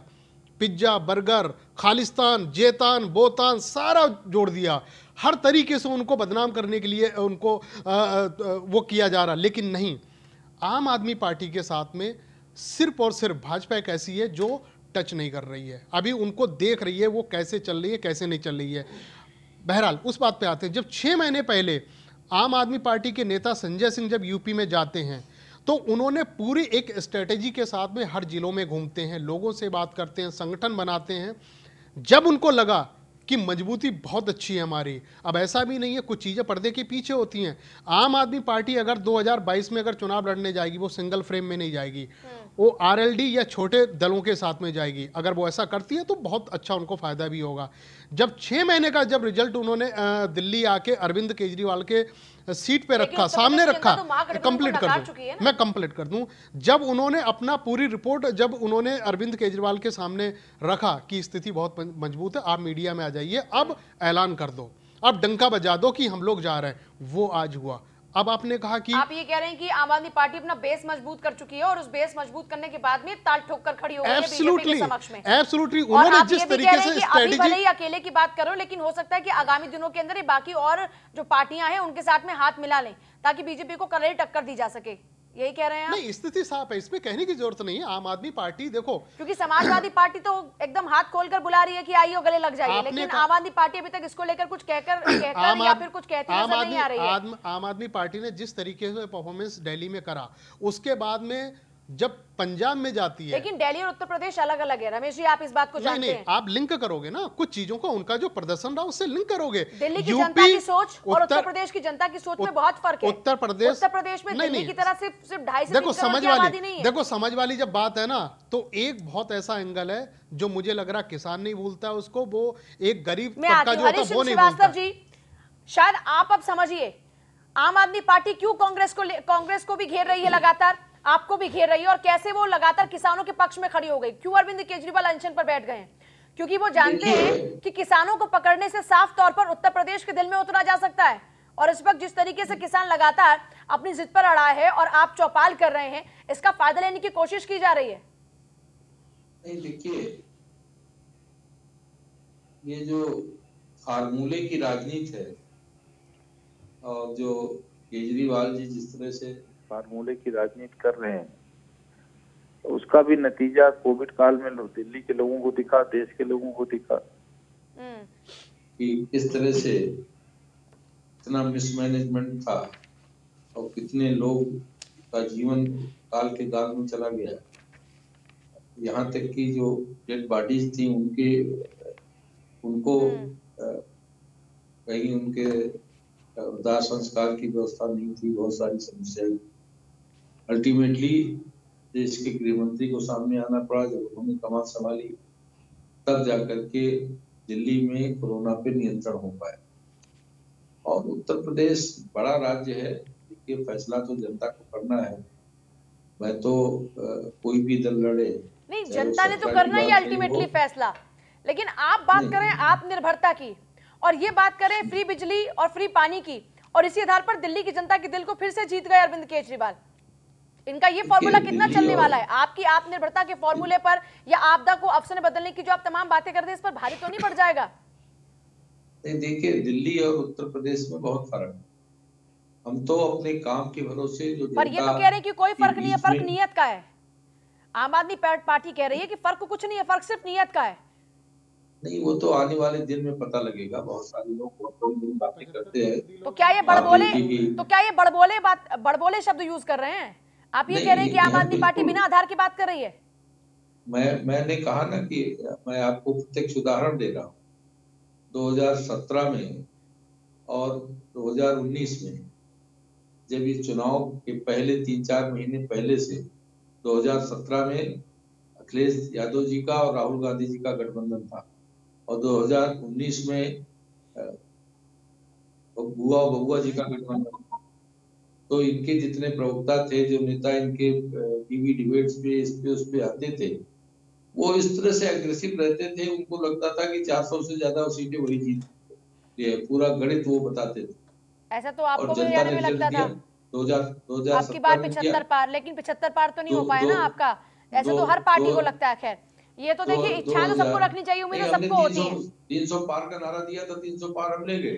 पिज्जा, बर्गर, खालिस्तान, जेतान, बोतान, सारा जोड़ दिया। हर तरीके से उनको बदनाम करने के लिए उनको वो किया जा रहा। लेकिन नहीं, आम आदमी पार्टी के साथ में सिर्फ और सिर्फ भाजपा एक ऐसी है जो टच नहीं कर रही है, अभी उनको देख रही है वो कैसे चल रही है, कैसे नहीं चल रही है। बहरहाल उस बात पे आते हैं, जब 6 महीने पहले आम आदमी पार्टी के नेता संजय सिंह जब यूपी में जाते हैं तो उन्होंने पूरी एक स्ट्रेटेजी के साथ में हर जिलों में घूमते हैं, लोगों से बात करते हैं, संगठन बनाते हैं। जब उनको लगा कि मजबूती बहुत अच्छी है हमारी, अब ऐसा भी नहीं है कुछ चीज़ें पर्दे के पीछे होती हैं। आम आदमी पार्टी अगर 2022 में अगर चुनाव लड़ने जाएगी, वो सिंगल फ्रेम में नहीं जाएगी, वो आरएलडी या छोटे दलों के साथ में जाएगी। अगर वो ऐसा करती है तो बहुत अच्छा उनको फायदा भी होगा। जब 6 महीने का जब रिजल्ट उन्होंने दिल्ली आके अरविंद केजरीवाल के सीट पे रखा, सामने रखा, कंप्लीट कर दूं, मैं कंप्लीट कर दूं, जब उन्होंने अपना पूरी रिपोर्ट जब उन्होंने अरविंद केजरीवाल के सामने रखा कि स्थिति बहुत मजबूत है, आप मीडिया में आ जाइए, अब ऐलान कर दो, अब डंका बजा दो कि हम लोग जा रहे हैं, वो आज हुआ। अब आपने कहा कि आप ये कह रहे हैं कि आम आदमी पार्टी अपना बेस मजबूत कर चुकी है और उस बेस मजबूत करने के बाद में ताल ठोक कर खड़ी हो गई है बीजेपी के समक्ष में। एब्सोल्युटली, उन्होंने जिस तरीके से स्ट्रेटजी, भले ही अकेले की बात करो, लेकिन हो सकता है कि आगामी दिनों के अंदर ये बाकी और जो पार्टियां हैं उनके साथ में हाथ मिला लें ताकि बीजेपी को कड़ी टक्कर दी जा सके, यही कह रहे हैं आप? नहीं, स्थिति साफ है, इसमें कहने की जरूरत नहीं है। आम आदमी पार्टी देखो, क्योंकि समाजवादी पार्टी तो एकदम हाथ खोलकर बुला रही है कि आइए गले लग जाइए, लेकिन आम आदमी पार्टी अभी तक इसको लेकर कुछ कहकर या फिर कुछ कहती नजर नहीं आ रही है। आम आदमी पार्टी ने जिस तरीके से परफॉर्मेंस दिल्ली में करा, उसके बाद में जब पंजाब में जाती है, लेकिन दिल्ली और उत्तर प्रदेश अलग अलग है रमेश जी, आप इस बात को जानते हैं। आप लिंक करोगे ना कुछ चीजों को, उनका जो प्रदर्शन रहा उससे लिंक करोगे। दिल्ली की जनता की सोच और उत्तर प्रदेश की जनता की सोच में बहुत फर्क है। उत्तर प्रदेश में दिल्ली की तरह सिर्फ 2.5 से 3 देखो करोड़ की आबादी नहीं है। देखो समझ वाली जब बात है ना, तो एक बहुत ऐसा एंगल है जो मुझे लग रहा किसान नहीं भूलता उसको, वो एक गरीब तबका जो होता है वो नहीं भूलता। जी शायद आप अब समझिए आम आदमी पार्टी क्यों कांग्रेस को भी घेर रही है, लगातार आपको भी घेर रही है, और कैसे वो लगातार किसानों के पक्ष में खड़ी हो गई। क्यों अरविंद केजरीवाल अनशन पर बैठ गए हैं? क्योंकि वो जानते हैं कि किसानों को पकड़ने से साफ तौर पर उत्तर प्रदेश के दिल में उतरा जा सकता है। और इस वक्त जिस तरीके से किसान लगातार अपनी जिद पर अड़ा है और आप चौपाल कर रहे हैं, इसका फायदा लेने की कोशिश की जा रही है। नहीं, देखिए, ये जो फार्मूले की राजनीति है और जो केजरीवाल जी जिस तरह से फार्मूले की राजनीति कर रहे हैं, तो उसका भी नतीजा कोविड काल में दिल्ली के लोगों को दिखा, देश के लोगों को दिखा कि किस तरह से इतना मिसमैनेजमेंट था और कितने लोग का जीवन काल के दाग में चला गया। यहाँ तक कि जो डेड बॉडीज थी उनको कहीं उनके दाह संस्कार की व्यवस्था नहीं थी, बहुत सारी समस्याएं। अल्टीमेटली देश के गृह मंत्री को सामने आना पड़ा, जब उन्होंने कमान संभाली तब जाकर के दिल्ली में कोरोना पे नियंत्रण हो पाया। और उत्तर प्रदेश बड़ा राज्य है, देखिए फैसला तो जनता को करना है। मैं तो कोई भी दल लड़े, नहीं जनता ने तो करना ही अल्टीमेटली फैसला, लेकिन आप बात करें आत्मनिर्भरता की और ये बात करें फ्री बिजली और फ्री पानी की, और इसी आधार पर दिल्ली की जनता के दिल को फिर से जीत गए अरविंद केजरीवाल। इनका ये फॉर्मूला कितना चलने वाला है? आपकी आत्मनिर्भरता के फॉर्मूले पर या आपदा को अवसर में बदलने की जो आप तमाम बातें करते हैं, इस पर भारी तो नहीं पड़ जाएगा? देखिए, दिल्ली और उत्तर प्रदेश में बहुत फर्क है। हम तो अपने काम के भरोसे जो पर ये तो कह रहे हैं कि कोई फर्क नहीं है, फर्क नियत का है। आम आदमी पार्टी कह रही है कि फर्क कुछ नहीं है, फर्क सिर्फ नियत का है। नहीं, वो तो आने वाले दिन में पता लगेगा। बहुत सारे लोग बहुत बातें करते हैं। तो क्या ये बड़बोले शब्द यूज कर रहे हैं? आप ये कह रहे हैं कि आम आदमी पार्टी बिना आधार की बात कर रही है? मैंने कहा ना कि मैं आपको प्रत्यक्ष उदाहरण दे रहा हूँ। 2017 में और 2019 में जब ये चुनाव के पहले 3-4 महीने पहले से 2017 में अखिलेश यादव जी का और राहुल गांधी जी का गठबंधन था, और 2019 में बबुआ जी का गठबंधन था। तो इनके जितने प्रवक्ता थे, जो नेता इनके टीवी डिबेट्स पे उस पे आते थे, वो इस तरह से एग्रेसिव रहते थे। उनको लगता था कि 400 से ज्यादा सीटें वही जीत, पूरा गणित वो बताते थे। ऐसा तो आपको भी हरियाणा में लगता था। 2017 आपकी बार 75 पार, लेकिन 75 पार तो नहीं हो पाया ना आपका। ऐसा तो हर पार्टी को लगता है। खैर, ये तो देखिए, इच्छा तो सबको रखनी चाहिए, उम्मीद सबको होती है। 300 पार का नारा दिया था, 300 पार हम ले गए।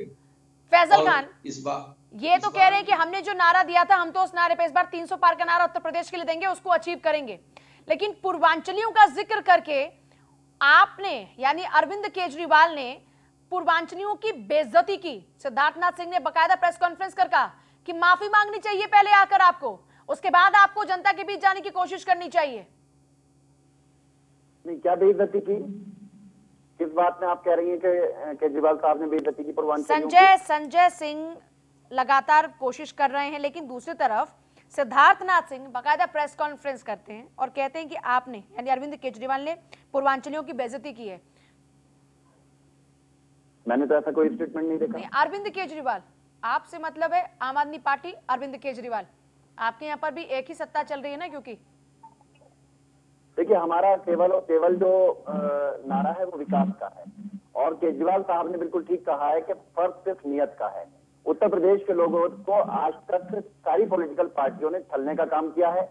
फैजल खान इस बार ये तो कह रहे हैं कि हमने जो नारा दिया था, हम तो उस नारे पे इस बार 300 पार का नारा उत्तर प्रदेश के लिए देंगे, उसको अचीव करेंगे। लेकिन पूर्वांचलियों का जिक्र करके आपने, यानी अरविंद केजरीवाल ने पूर्वांचलियों की बेइज्जती की। सिद्धार्थनाथ सिंह ने बकायदा प्रेस कॉन्फ्रेंस कर कहा कि माफी मांगनी चाहिए पहले आकर आपको, उसके बाद आपको जनता के बीच जाने की कोशिश करनी चाहिए। नहीं, क्या बेइज्जती की? किस बात में आप कह रही हैं कि केजरीवाल साहब ने बेइज्जती की पूर्वांचलियों की? संजय सिंह लगातार कोशिश कर रहे हैं, लेकिन दूसरी तरफ सिद्धार्थनाथ सिंह बकायदा प्रेस कॉन्फ्रेंस करते हैं और कहते हैं कि आपने, यानी अरविंद केजरीवाल ने पूर्वांचलियों की बेइज्जती की है। मैंने तो ऐसा कोई स्टेटमेंट नहीं देखा। नहीं, अरविंद केजरीवाल, आपसे मतलब है आम आदमी पार्टी, अरविंद केजरीवाल। आपके यहाँ पर भी एक ही सत्ता चल रही है ना, क्योंकि देखिए, हमारा केवल और केवल जो नारा है वो विकास का है, और केजरीवाल साहब ने बिल्कुल ठीक कहा है कि फर्क सिर्फ नियत का है। उत्तर प्रदेश के लोगों को आज तक सारी पॉलिटिकल पार्टियों ने छलने का काम किया है।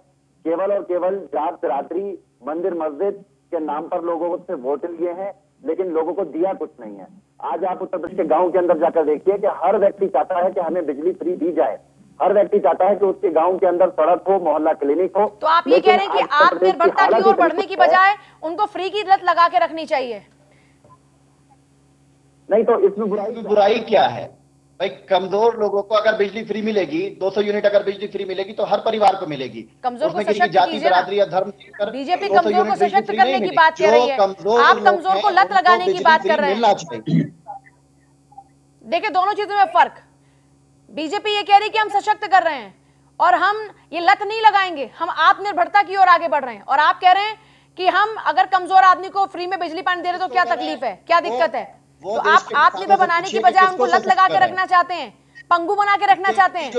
केवल और केवल जात बिरादरी, मंदिर मस्जिद के नाम पर लोगों से वोट लिए हैं, लेकिन लोगों को दिया कुछ नहीं है। आज आप उत्तर प्रदेश के गांव के अंदर जाकर देखिए कि हर व्यक्ति चाहता है कि हमें बिजली फ्री दी जाए, हर व्यक्ति चाहता है कि उसके गांव के अंदर सड़क हो, मोहल्ला क्लिनिक हो। तो आप ये कह रहे हैं कि आत्मनिर्भरता की ओर बढ़ने की बजाय उनको फ्री की लत लगा के रखनी चाहिए? नहीं, तो इसमें बुराई क्या है भाई? कमजोर लोगों को अगर बिजली फ्री मिलेगी, 200 यूनिट अगर बिजली फ्री मिलेगी तो हर परिवार को मिलेगी। कमजोर को सशक्त कीजिए ना। या धर्म बीजेपी कमजोर को सशक्त करने की बात कर रही है, आप कमजोर को लत लगाने की बात कर रहे हैं। देखिए, दोनों चीजों में फर्क। बीजेपी ये कह रही है कि हम सशक्त कर रहे हैं और हम ये लत नहीं लगाएंगे, हम आत्मनिर्भरता की ओर आगे बढ़ रहे हैं। और आप कह रहे हैं कि हम अगर कमजोर आदमी को फ्री में बिजली पानी दे रहे तो क्या तकलीफ है, क्या दिक्कत है? तो आप आत्मनिर्भर बनाने की बजाय उनको लत लगा के रखना चाहते हैं, पंगु बना के रखना चाहते हैं।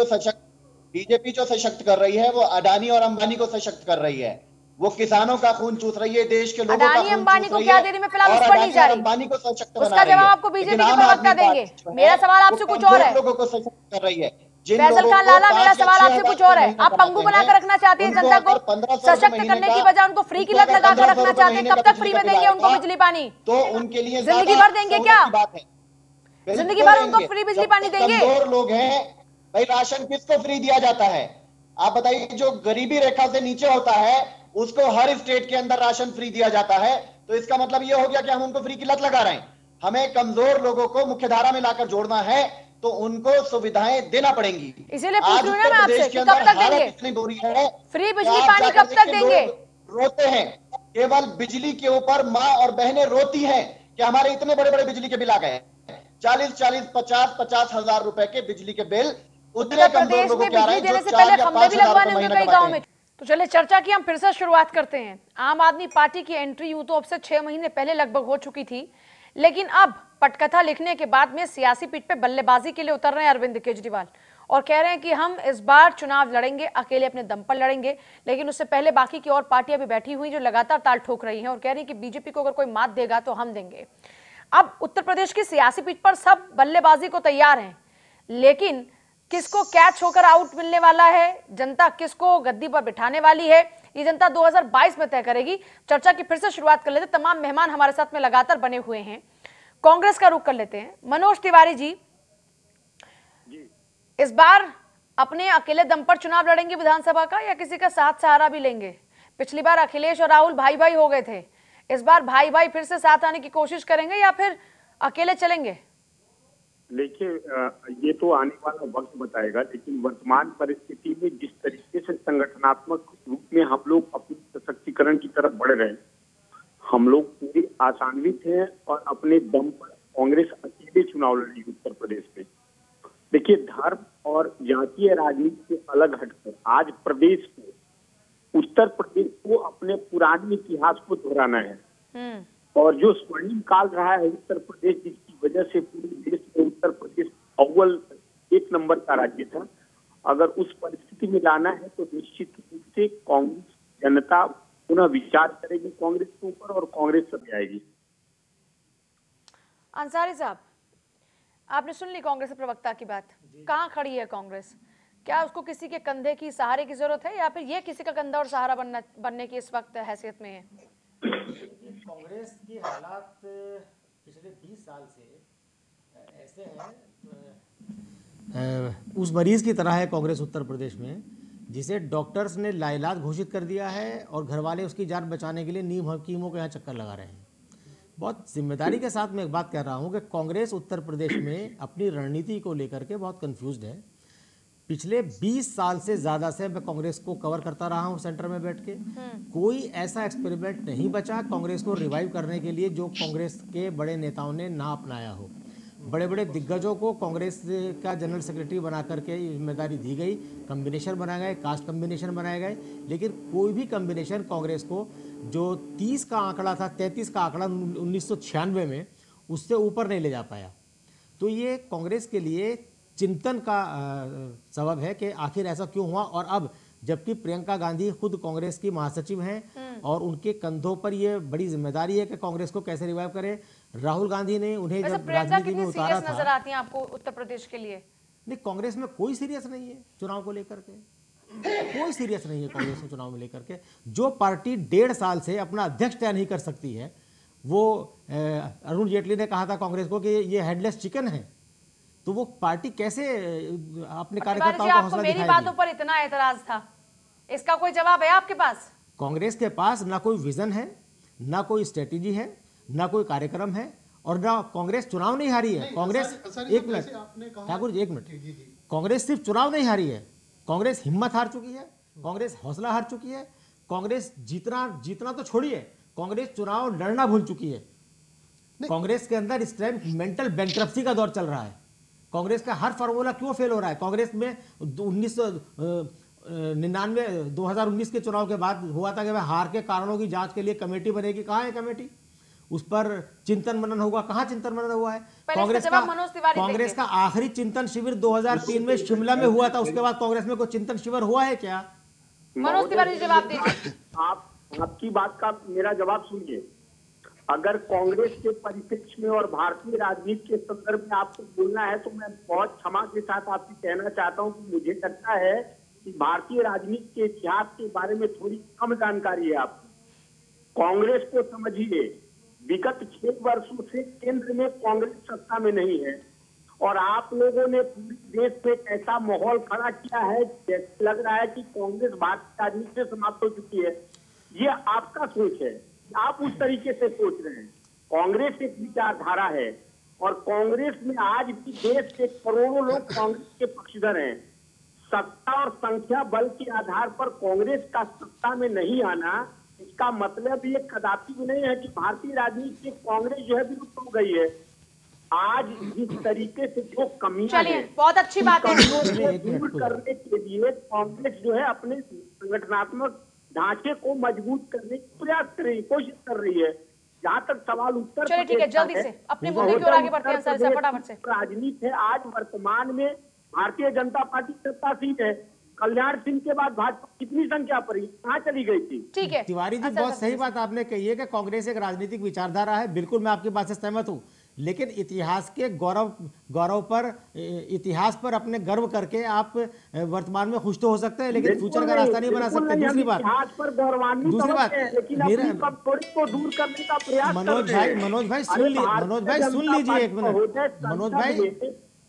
बीजेपी जो सशक्त कर रही है वो अडानी और अंबानी को सशक्त कर रही है। वो किसानों का खून चूस रही है, देश के लोगों का अडानी अंबानी को क्या दे रही, मैं फिलहाल उस पर नहीं जा रही। अंबानी को सशक्त उसका जवाब आपको बीजेपी के प्रवक्ता देंगे। मेरा सवाल आपसे कुछ और है। लोगों को सशक्त कर रही है। फैजल खान लाला, मेरा सवाल आपसे कुछ और है। आप पंगु बनाकर रखना चाहते हैं जनता को, सशक्त करने की बजाय उनको फ्री की लत लगा कर रखना चाहते हैं। कब तक फ्री में देंगे उनको बिजली पानी? तो उनके लिए जिंदगी भर देंगे क्या? जिंदगी भर उनको फ्री बिजली पानी देंगे? कमजोर लोग हैं भाई, राशन किसको फ्री दिया जाता है? आप बताइए, जो गरीबी रेखा से नीचे होता है उसको हर स्टेट के अंदर राशन फ्री दिया जाता है। तो इसका मतलब ये हो गया कि हम उनको फ्री की लत लगा रहे हैं। हमें कमजोर लोगों को मुख्यधारा में लाकर जोड़ना है तो उनको सुविधाएं देना पड़ेंगी। इसीलिए पूछ रही हूं ना मैं आपसे कि कब तक देंगे इतनी बुरी है, फ्री बिजली पानी कब तक देंगे? रोते हैं, केवल बिजली के ऊपर माँ और बहनें रोती हैं कि हमारे इतने बड़े बड़े बिजली के बिल आ गए, 40-50 हजार रुपए के बिजली के बिल। उत्तर प्रदेश में बिजली देने से पहले खंभे भी लगवाने होंगे कई गाँव में। तो चलिए चर्चा की हम फिर से शुरुआत करते हैं। आम आदमी पार्टी की एंट्री यूं तो अब से 6 महीने पहले लगभग हो चुकी थी, लेकिन अब पटकथा लिखने के बाद में सियासी पिच पे बल्लेबाजी के लिए उतर रहे हैं अरविंद केजरीवाल और कह रहे हैं कि हम इस बार चुनाव लड़ेंगे, अकेले अपने दम पर लड़ेंगे। लेकिन उससे पहले बाकी की और पार्टियां भी बैठी हुई जो लगातार ताल ठोक रही हैं और कह रही हैं कि बीजेपी को अगर कोई मात देगा तो हम देंगे। अब उत्तर प्रदेश की सियासी पिच पर सब बल्लेबाजी को तैयार हैं, लेकिन किसको कैच होकर आउट मिलने वाला है, जनता किसको गद्दी पर बिठाने वाली है, ये जनता 2022 में तय करेगी। चर्चा की फिर से शुरुआत कर लेते हैं। तमाम मेहमान हमारे साथ में लगातार बने हुए हैं। कांग्रेस का रुख कर लेते हैं। मनोज तिवारी जी, इस बार अपने अकेले दम पर चुनाव लड़ेंगे विधानसभा का या किसी का साथ सहारा भी लेंगे? पिछली बार अखिलेश और राहुल भाई भाई हो गए थे, इस बार भाई भाई फिर से साथ आने की कोशिश करेंगे या फिर अकेले चलेंगे? देखिए, ये तो आने वाला वक्त बताएगा, लेकिन वर्तमान परिस्थिति में जिस तरीके से संगठनात्मक रूप में हम लोग अपने सशक्तिकरण की तरफ बढ़ रहे हैं, हम लोग पूरे आशान्वित हैं और अपने दम पर कांग्रेस अकेले चुनाव लड़ी उत्तर प्रदेश में। देखिए, धर्म और जातीय राजनीति से अलग हटकर आज प्रदेश को, उत्तर प्रदेश को अपने पुराने इतिहास को दोहराना है। और जो स्वर्णिम काल रहा है उत्तर प्रदेश, जिसकी वजह से पूरे देश में उत्तर प्रदेश अव्वल 1 नंबर का राज्य था, अगर उस परिस्थिति में लाना है तो निश्चित रूप से कांग्रेस जनता पुनः विचार करेगी कांग्रेस के ऊपर और कांग्रेस सत्ता आएगी। अंसारी साहब, आपने सुन ली कांग्रेस प्रवक्ता की बात, कहाँ खड़ी है कांग्रेस? क्या उसको किसी के कंधे की सहारे की जरूरत है या फिर ये किसी का कंधा और सहारा बनने की इस वक्त हैसियत में है? कांग्रेस की हालात पिछले 20 साल से ऐसे हैं, उस मरीज की तरह है कांग्रेस उत्तर प्रदेश में, जिसे डॉक्टर्स ने लाइलाज घोषित कर दिया है और घर वाले उसकी जान बचाने के लिए नीम हकीमों के यहाँ चक्कर लगा रहे हैं। बहुत जिम्मेदारी के साथ मैं एक बात कह रहा हूँ कि कांग्रेस उत्तर प्रदेश में अपनी रणनीति को लेकर के बहुत कंफ्यूज्ड है। पिछले 20 साल से ज़्यादा से मैं कांग्रेस को कवर करता रहा हूँ सेंटर में बैठ के, कोई ऐसा एक्सपेरिमेंट नहीं बचा कांग्रेस को रिवाइव करने के लिए जो कांग्रेस के बड़े नेताओं ने ना अपनाया हो। बड़े बड़े दिग्गजों को कांग्रेस का जनरल सेक्रेटरी बना करके जिम्मेदारी दी गई, कम्बिनेशन बनाए गए, कास्ट कम्बिनेशन बनाए गए, लेकिन कोई भी कम्बिनेशन कांग्रेस को जो 30 का आंकड़ा था, 33 का आंकड़ा 1996 में, उससे ऊपर नहीं ले जा पाया। तो ये कांग्रेस के लिए चिंतन का सबब है कि आखिर ऐसा क्यों हुआ। और अब जबकि प्रियंका गांधी खुद कांग्रेस की महासचिव हैं और उनके कंधों पर ये बड़ी जिम्मेदारी है कि कांग्रेस को कैसे रिवाइव करें। राहुल गांधी ने उन्हें जब राजनीति में उतारा था, नजर आती है आपको उत्तर प्रदेश के लिए? नहीं, कांग्रेस में कोई सीरियस नहीं है चुनाव को लेकर के, कोई सीरियस नहीं है कांग्रेस में चुनाव में लेकर के। जो पार्टी 1.5 साल से अपना अध्यक्ष तय नहीं कर सकती है, वो अरुण जेटली ने कहा था कांग्रेस को कि ये हेडलेस चिकन है, तो वो पार्टी कैसे अपने कार्यकर्ताओं को हौसला दिखाएगी? मेरी बातों पर इतना एतराज था, इसका कोई जवाब है आपके पास? कांग्रेस के पास ना कोई विजन है, ना कोई स्ट्रेटेजी है, ना कोई कार्यक्रम है, और ना कांग्रेस चुनाव नहीं हारी है। कांग्रेस, एक मिनट ठाकुर जी, 1 मिनट, कांग्रेस सिर्फ चुनाव नहीं हारी है, कांग्रेस हिम्मत हार चुकी है, कांग्रेस हौसला हार चुकी है, कांग्रेस जीतना तो छोड़िए, कांग्रेस चुनाव लड़ना भूल चुकी है। कांग्रेस के अंदर इस टाइम मेंटल बैंक्रप्सी का दौर चल रहा है। कांग्रेस का हर फार्मूला क्यों फेल हो रहा है? कांग्रेस में 2019 के चुनाव के बाद हुआ था कि वह हार के कारणों की जांच के लिए कमेटी बनेगी, कहाँ है कमेटी? उस पर चिंतन मनन होगा, कहाँ चिंतन मनन हुआ है? कांग्रेस का आखिरी चिंतन शिविर 2003 में शिमला में हुआ था, उसके बाद कांग्रेस में कोई चिंतन शिविर हुआ है क्या? मनोज तिवारी जवाब दीजिए। आपकी बात का मेरा जवाब सुनिए। अगर कांग्रेस के परिप्रेक्ष्य में और भारतीय राजनीति के संदर्भ में आपको बोलना है तो मैं बहुत क्षमा के साथ आपसे कहना चाहता हूं कि मुझे लगता है कि भारतीय राजनीति के इतिहास के बारे में थोड़ी कम जानकारी है आपको। कांग्रेस को समझिए, विगत 6 वर्षों से केंद्र में कांग्रेस सत्ता में नहीं है और आप लोगों ने पूरे देश में ऐसा माहौल खड़ा किया है जैसे लग रहा है कि कांग्रेस भारतीय राजनीति से समाप्त हो चुकी है। ये आपका सोच है, आप उस तरीके से सोच रहे हैं। कांग्रेस एक विचारधारा है और कांग्रेस में आज भी देश के करोड़ों लोग कांग्रेस के पक्षधर हैं। सत्ता और संख्या बल के आधार पर कांग्रेस का सत्ता में नहीं आना, इसका मतलब ये कदापि भी नहीं है कि भारतीय राजनीति में कांग्रेस जो है विलुप्त हो गई है। आज जिस तरीके से जो कमियां हैं, बहुत अच्छी बात है, दूर करने के लिए कांग्रेस जो है अपने संगठनात्मक ढांचे को मजबूत करने की प्रयास कर रही, कोशिश कर रही है। जहाँ तक सवाल उत्तर चलिए ठीक है, जल्दी से अपने मुद्दे की ओर आगे बढ़ते हैं सर, फटाफट से। राजनीति है आज वर्तमान में भारतीय जनता पार्टी सत्तासीन है। कल्याण सिंह के बाद भाजपा कितनी संख्या पर कहाँ चली गई थी? ठीक है तिवारी जी, बहुत सही बात आपने कही है कि कांग्रेस एक राजनीतिक विचारधारा है, बिल्कुल मैं आपकी बात से सहमत हूँ, लेकिन इतिहास के गौरव पर, इतिहास पर अपने गर्व करके आप वर्तमान में खुश तो हो सकते हैं लेकिन फ्यूचर का रास्ता नहीं बना सकते। दूसरी बात, दूर करने का प्रयास मनोज भाई सुन लीजिए, एक मिनट मनोज भाई,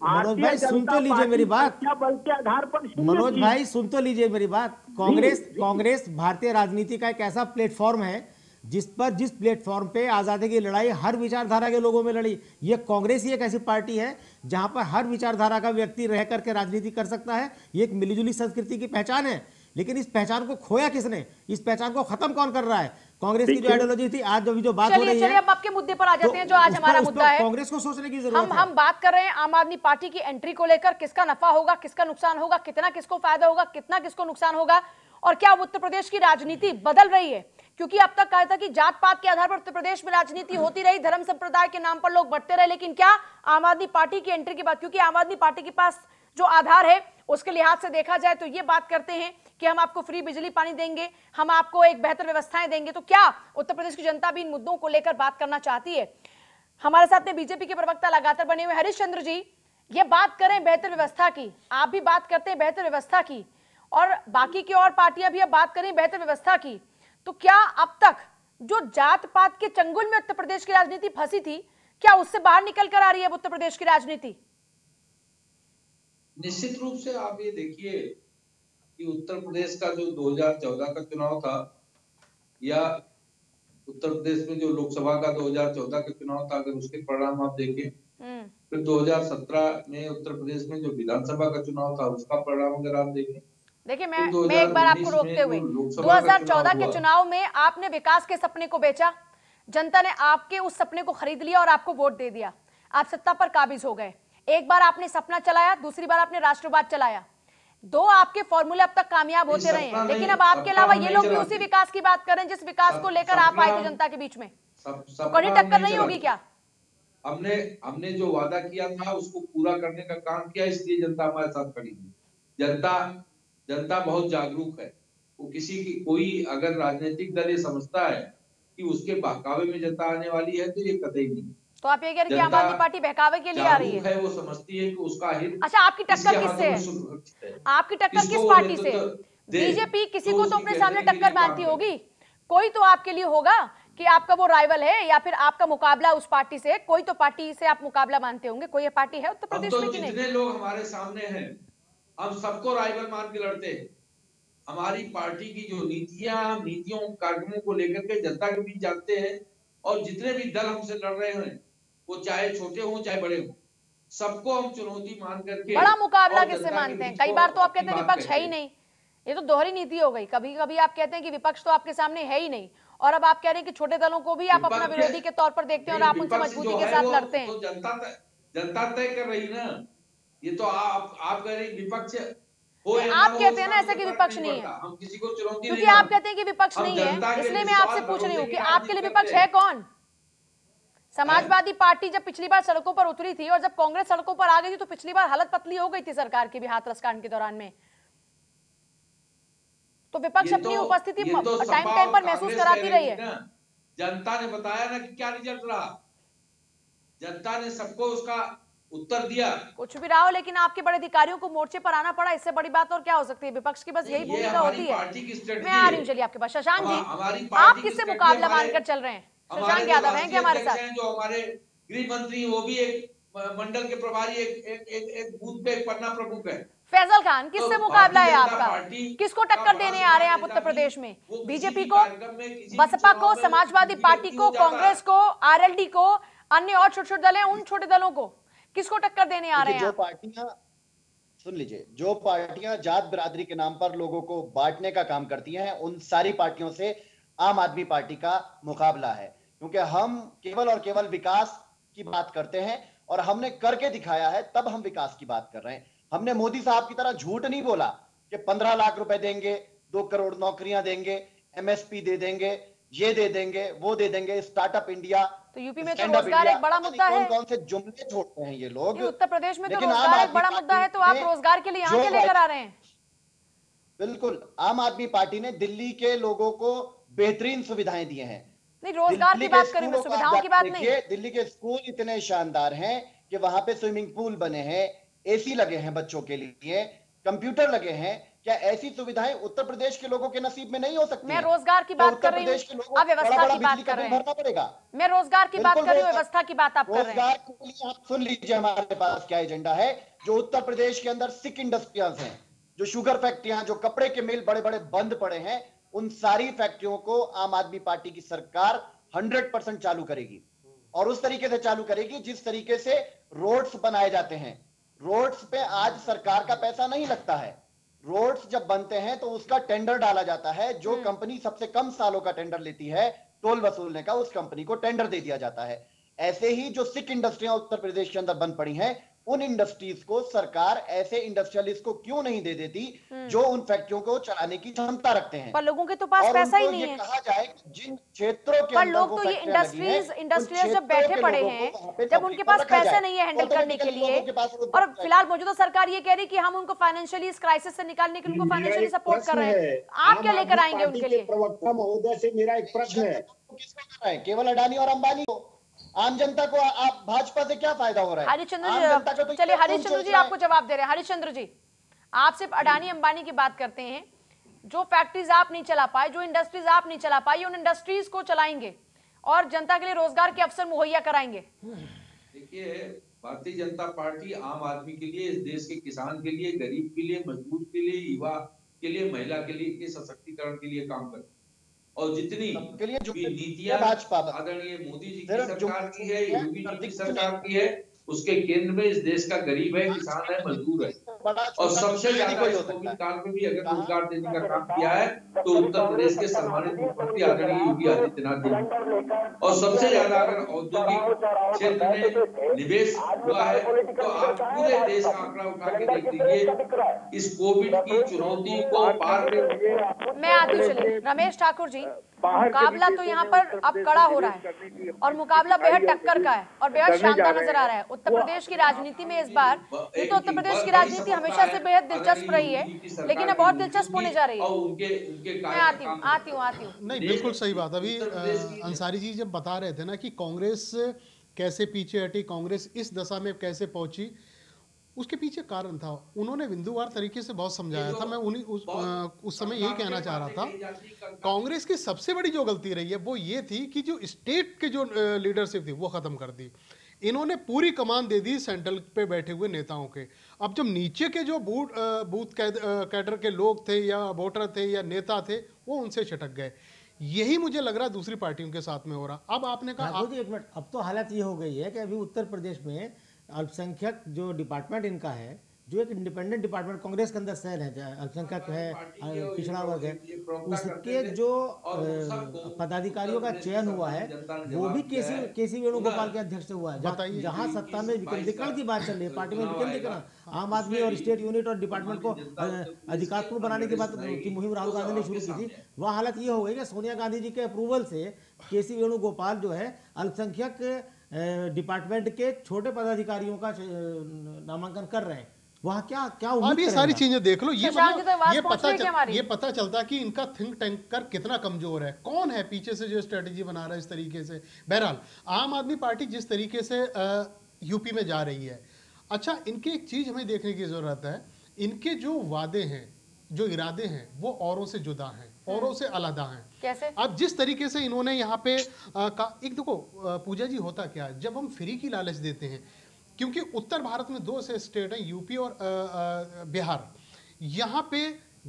मनोज भाई सुन तो लीजिए मेरी बात, बल के आधार पर मनोज भाई सुन तो लीजिए मेरी बात। कांग्रेस भारतीय राजनीति का एक ऐसा प्लेटफॉर्म है जिस प्लेटफॉर्म पे आजादी की लड़ाई हर विचारधारा के लोगों में लड़ी। ये कांग्रेस ही एक ऐसी पार्टी है जहां पर हर विचारधारा का व्यक्ति रह करके राजनीति कर सकता है। ये एक मिलीजुली संस्कृति की पहचान है, लेकिन इस पहचान को खोया किसने? इस पहचान को खत्म कौन कर रहा है? कांग्रेस की जो आइडियोलॉजी थी, आज जो बात हो रही है। चलिए अब आपके मुद्दे पर आ जाते हैं जो आज हमारा मुद्दा है। कांग्रेस को सोचने की जरूरत है। हम बात कर रहे हैं आम आदमी पार्टी की एंट्री को लेकर, किसका नफा होगा, किसका नुकसान होगा, कितना किसको फायदा होगा, कितना किसको नुकसान होगा, और क्या उत्तर प्रदेश की राजनीति बदल रही है? क्योंकि अब तक कहा था कि जात पात के आधार पर उत्तर प्रदेश में राजनीति होती रही, धर्म संप्रदाय के नाम पर लोग बढ़ते रहे, लेकिन क्या आम आदमी पार्टी की एंट्री के बाद, क्योंकि आम आदमी पार्टी के पास जो आधार है उसके लिहाज से देखा जाए तो ये बात करते हैं कि हम आपको फ्री बिजली पानी देंगे, हम आपको एक बेहतर व्यवस्थाएं देंगे, तो क्या उत्तर प्रदेश की जनता भी इन मुद्दों को लेकर बात करना चाहती है? हमारे साथ में बीजेपी के प्रवक्ता लगातार बने हुए हरीश चंद्र जी, ये बात करें बेहतर व्यवस्था की, आप भी बात करते हैं बेहतर व्यवस्था की, और बाकी की और पार्टियां भी अब बात करें बेहतर व्यवस्था की, तो क्या अब तक जो जात पात के चंगुल में उत्तर प्रदेश की राजनीति फंसी थी, क्या उससे बाहर निकल कर आ रही है उत्तर प्रदेश की राजनीति? निश्चित रूप से आप ये देखिए कि उत्तर प्रदेश का जो 2014 का चुनाव था, या उत्तर प्रदेश में जो लोकसभा का 2014 का चुनाव था, अगर उसके परिणाम आप देखें, फिर 2017 में उत्तर प्रदेश में जो विधानसभा का चुनाव था उसका परिणाम अगर आप देखें, देखिए मैं एक बार आपको रोकते हुए, 2014 के चुनाव में आपने विकास के सपने को बेचा, जनता ने आपके उस सपने को खरीद लिया और आपको वोट दे दिया, आप सत्ता पर काबिज हो गए। एक बार आपने सपना चलाया, दूसरी बार आपने राष्ट्रवाद चलाया, दो आपके फॉर्मूले अब तक कामयाब होते रहे हैं, लेकिन अब आपके अलावा ये लोग भी उसी विकास की बात करें जिस विकास को लेकर आप आए थे जनता के बीच में, तो कड़ी टक्कर नहीं होगी क्या? हमने जो वादा किया था उसको पूरा करने का काम किया, इसलिए जनता हमारे साथ खड़ी है। जनता बहुत जागरूक है। वो किसी की कोई अगर राजनीतिक दल ये समझता है कि उसके बहकावे में जनता आने वाली है तो ये कतई नहीं। तो आप ये कह रहे हैं कि आम आदमी पार्टी बहकावे के लिए आ रही है? वो समझती है कि उसका हित। अच्छा, आपकी टक्कर किससे है? आपकी टक्कर किस पार्टी से? बीजेपी किसी को तो अपने सामने टक्कर मानती होगी, कोई तो आपके लिए होगा कि आपका वो राइवल है या फिर आपका मुकाबला उस पार्टी से, कोई तो पार्टी से आप मुकाबला मानते होंगे, कोई पार्टी है उत्तर प्रदेश में कि नहीं? जितने लोग हमारे सामने हैं हम सबको राइवल मान के लड़ते हैं। हमारी पार्टी की जो नीतियों कार्यक्रमों को लेकर के जनता के बीच जाते हैं, और जितने भी दल हमसे लड़ रहे हैं वो चाहे छोटे हों चाहे बड़े हों, सबको हम चुनौती मान करके। बड़ा मुकाबला किससे मानते हैं? कई बार तो आप कहते हैं विपक्ष है ही नहीं, ये तो दोहरी नीति हो गई। कभी कभी आप कहते हैं कि विपक्ष तो आपके सामने है ही नहीं, और अब आप कह रहे हैं कि छोटे दलों को भी आप अपना विरोधी के तौर पर देखते हैं और आप उनसे मजबूती के साथ लड़ते हैं। तो जनता तय कर रही ना, ये तो आप कह रहे विपक्ष हो, आप कहते हैं ना ऐसा कि विपक्ष नहीं है, हम किसी को चुनौती, क्योंकि आप कहते हैं कि विपक्ष नहीं है, इसलिए मैं आपसे पूछ रही हूँ कि आपके लिए विपक्ष है कौन? समाजवादी पार्टी जब पिछली बार सड़कों पर उतरी थी और जब कांग्रेस सड़कों पर आ गई थी तो पिछली बार हालत पतली हो गई थी सरकार की भी हाथरस कांड के दौरान में, तो विपक्ष अपनी उपस्थिति टाइम पर महसूस कराती रही है। जनता ने बताया ना कि क्या रिजल्ट रहा, जनता ने सबको उसका उत्तर दिया। कुछ भी रहा हो, लेकिन आपके बड़े अधिकारियों को मोर्चे पर आना पड़ा, इससे बड़ी बात और क्या हो सकती है? विपक्ष की बस यही भूमिका होती है। मैं आ रही हूँ, चलिए आपके पास शशांक जी, आप किससे मुकाबला मानकर चल रहे हैं? शशांक यादव हैं क्या हमारे साथ? जो हमारे गृह मंत्री, वो भी एक मंडल के प्रभारी, एक बूथ पे एक पन्ना प्रमुख है। फैजल खान, किससे मुकाबला है आपका? किसको टक्कर देने आ रहे हैं आप उत्तर प्रदेश में? बीजेपी को, बसपा को, समाजवादी पार्टी को, कांग्रेस को, आरएलडी को, अन्य और छोटे छोटे दल हैं, उन छोटे दलों को किसको टक्कर देने आ रहे हैं? जो पार्टियां, सुन लीजिए, जो पार्टियां जात बिरादरी के नाम पर लोगों को बांटने का काम करती हैं, उन सारी पार्टियों से आम आदमी पार्टी का मुकाबला है, क्योंकि हम केवल और केवल विकास की बात करते हैं और हमने करके दिखाया है, तब हम विकास की बात कर रहे हैं। हमने मोदी साहब की तरह झूठ नहीं बोला कि 15 लाख रुपए देंगे, 2 करोड़ नौकरियां देंगे, एमएसपी दे देंगे, ये दे देंगे, वो दे देंगे, स्टार्टअप इंडिया। तो यूपी में तो रोजगार एक बड़ा मुद्दा है। कौन से जुमले छोड़ते हैं ये लोग? उत्तर प्रदेश में तो रोजगार एक बड़ा मुद्दा है, तो आप रोजगार के लिए यहाँ के लेकर आ रहे हैं। बिल्कुल, आम आदमी पार्टी ने दिल्ली के लोगों को बेहतरीन सुविधाएं दी हैं। नहीं, रोजगार की बात करें, सुविधाओं की बात नहीं। दिल्ली के स्कूल इतने शानदार हैं कि वहां पे स्विमिंग पूल बने हैं, एसी लगे हैं बच्चों के लिए, कंप्यूटर लगे हैं, क्या ऐसी सुविधाएं उत्तर प्रदेश के लोगों के नसीब में नहीं हो सकती? मैं रोजगार की बात कर रही हूँ, आप व्यवस्था की बात कर रहे भरना पड़ेगा। मैं रोजगार की बात कर रही हूँ, व्यवस्था की बात आप कर रहे हैं। रोजगार के लिए आप सुन लीजिए हमारे पास क्या एजेंडा है। जो उत्तर प्रदेश के अंदर सिक इंडस्ट्रियाज हैं, जो शुगर फैक्ट्रियां, जो कपड़े के मिल बड़े बड़े बंद पड़े हैं, उन सारी फैक्ट्रियों को आम आदमी पार्टी की सरकार 100% चालू करेगी, और उस तरीके से चालू करेगी जिस तरीके से रोड्स बनाए जाते हैं। रोड्स पे आज सरकार का पैसा नहीं लगता है। रोड्स जब बनते हैं तो उसका टेंडर डाला जाता है। जो कंपनी सबसे कम सालों का टेंडर लेती है टोल वसूलने का, उस कंपनी को टेंडर दे दिया जाता है। ऐसे ही जो सिक इंडस्ट्रियां उत्तर प्रदेश के अंदर बंद पड़ी हैं, उन इंडस्ट्रीज को सरकार ऐसे इंडस्ट्रियलिस्ट को क्यों नहीं दे देती जो उन फैक्ट्रियों को चलाने की क्षमता रखते हैं। पर लोगों के तो पास पैसा ही नहीं है। कहा जाए जिन क्षेत्रों के पर लोग तो ये इंडस्ट्रीज जब बैठे पड़े हैं, जब उनके पास पैसा नहीं है हैंडल करने के लिए, और फिलहाल मौजूदा सरकार ये कह रही कि हम उनको फाइनेंशियली इस क्राइसिस से निकालने के लिए उनको फाइनेंशियली सपोर्ट कर रहे हैं, आप क्या लेकर आएंगे उनके लिए? प्रवक्ता महोदय से मेरा एक प्रश्न है, किसको कर रहे हैं? केवल अडानी और अंबानी को? आम जनता को आप भाजपा से क्या फायदा हो रहा है? हरिश्चंद्र जी, चलिए हरिश्चंद्र जी आपको जवाब दे रहे हैं। हरिश्चंद्र जी, आप सिर्फ अडानी अंबानी की बात करते हैं। जो फैक्ट्रीज आप नहीं चला पाए, जो इंडस्ट्रीज आप नहीं चला पाई, उन इंडस्ट्रीज को चलाएंगे और जनता के लिए रोजगार के अवसर मुहैया कराएंगे। देखिए, भारतीय जनता पार्टी आम आदमी के लिए, इस देश के किसान के लिए, गरीब के लिए, मजदूर के लिए, युवा के लिए, महिला के लिए, के सशक्तिकरण के लिए काम करती है। और जितनी भी नीतियां आदरणीय मोदी जी की सरकार की है, योगी जी की सरकार की है, उसके केंद्र में इस देश का गरीब है, किसान है, मजदूर है। और सबसे ज्यादा कोविड काल में भी अगर रोजगार देने का काम किया है तो उत्तर प्रदेश के सम्मानित मुख्यमंत्री आदरणीय योगी आदित्यनाथ जी ने। और सबसे ज्यादा अगर औद्योगिक क्षेत्र में निवेश हुआ है तो आप पूरे देश का आंकड़ा उठा के देख लीजिए। इस कोविड की चुनौती को पार कर, मैं आती हूँ। चलिए रमेश ठाकुर जी, मुकाबला तो यहाँ पर अब कड़ा हो रहा है और मुकाबला बेहद टक्कर का है और बेहद शानदार नजर आ रहा है। उत्तर प्रदेश की राजनीति में इस बार, ये तो उत्तर प्रदेश की राजनीति हमेशा से बेहद दिलचस्प रही है, लेकिन अब बहुत दिलचस्प होने जा रही है। मैं आती हूँ। नहीं, बिल्कुल सही बात। अभी अंसारी जी जब बता रहे थे ना कि कांग्रेस कैसे पीछे हटी, कांग्रेस इस दशा में कैसे पहुंची, उसके पीछे कारण था। उन्होंने बिंदुवार तरीके से बहुत समझाया था। मैं उस समय यही कहना चाह रहा था, कांग्रेस की सबसे बड़ी जो गलती रही है वो ये थी कि जो स्टेट के जो लीडरशिप थी वो खत्म कर दी। इन्होंने पूरी कमान दे दी सेंट्रल पे बैठे हुए नेताओं के। अब जब नीचे के जो बूथ कैडर के लोग थे या वोटर थे या नेता थे, वो उनसे छिटक गए। यही मुझे लग रहा है दूसरी पार्टियों के साथ में हो रहा। अब आपने कहा एक मिनट, अब तो हालत ये हो गई है कि अभी उत्तर प्रदेश में अल्पसंख्यक जो डिपार्टमेंट इनका है, जो एक इंडिपेंडेंट डिपार्टमेंट कांग्रेस के अंदर सेल है, अल्पसंख्यक है, पिछड़ा वर्ग है, उसके जो पदाधिकारियों का चयन हुआ है वो भी केसी वेणुगोपाल के अध्यक्ष से हुआ है। जहां सत्ता में विकेंद्रीकरण की बात चल रही है, पार्टी में विकेंद्रीकरण, आम आदमी और स्टेट यूनिट और डिपार्टमेंट को अधिकारपूर्ण बनाने की बात की मुहिम राहुल गांधी ने शुरू की थी। वह हालत ये हो गई कि सोनिया गांधी जी के अप्रूवल से केसी वेणुगोपाल जो है अल्पसंख्यक डिपार्टमेंट के छोटे पदाधिकारियों का नामांकन कर रहे हैं। वहाँ क्या अब ये सारी चीजें देख लो, ये पता चलता कि इनका थिंक टैंकर कितना कमजोर है, कौन है पीछे से जो स्ट्रेटेजी बना रहा है इस तरीके से। बहरहाल आम आदमी पार्टी जिस तरीके से यूपी में जा रही है, अच्छा, इनकी एक चीज हमें देखने की जरूरत है, इनके जो वादे हैं, जो इरादे हैं, वो औरों से जुदा हैं, औरों से अलहदा हैं। कैसे? अब जिस तरीके से इन्होंने यहाँ पे एक देखो पूजा जी, होता क्या है जब हम फ्री की लालच देते हैं, क्योंकि उत्तर भारत में दो ऐसे स्टेट हैं, यूपी और बिहार, यहाँ पे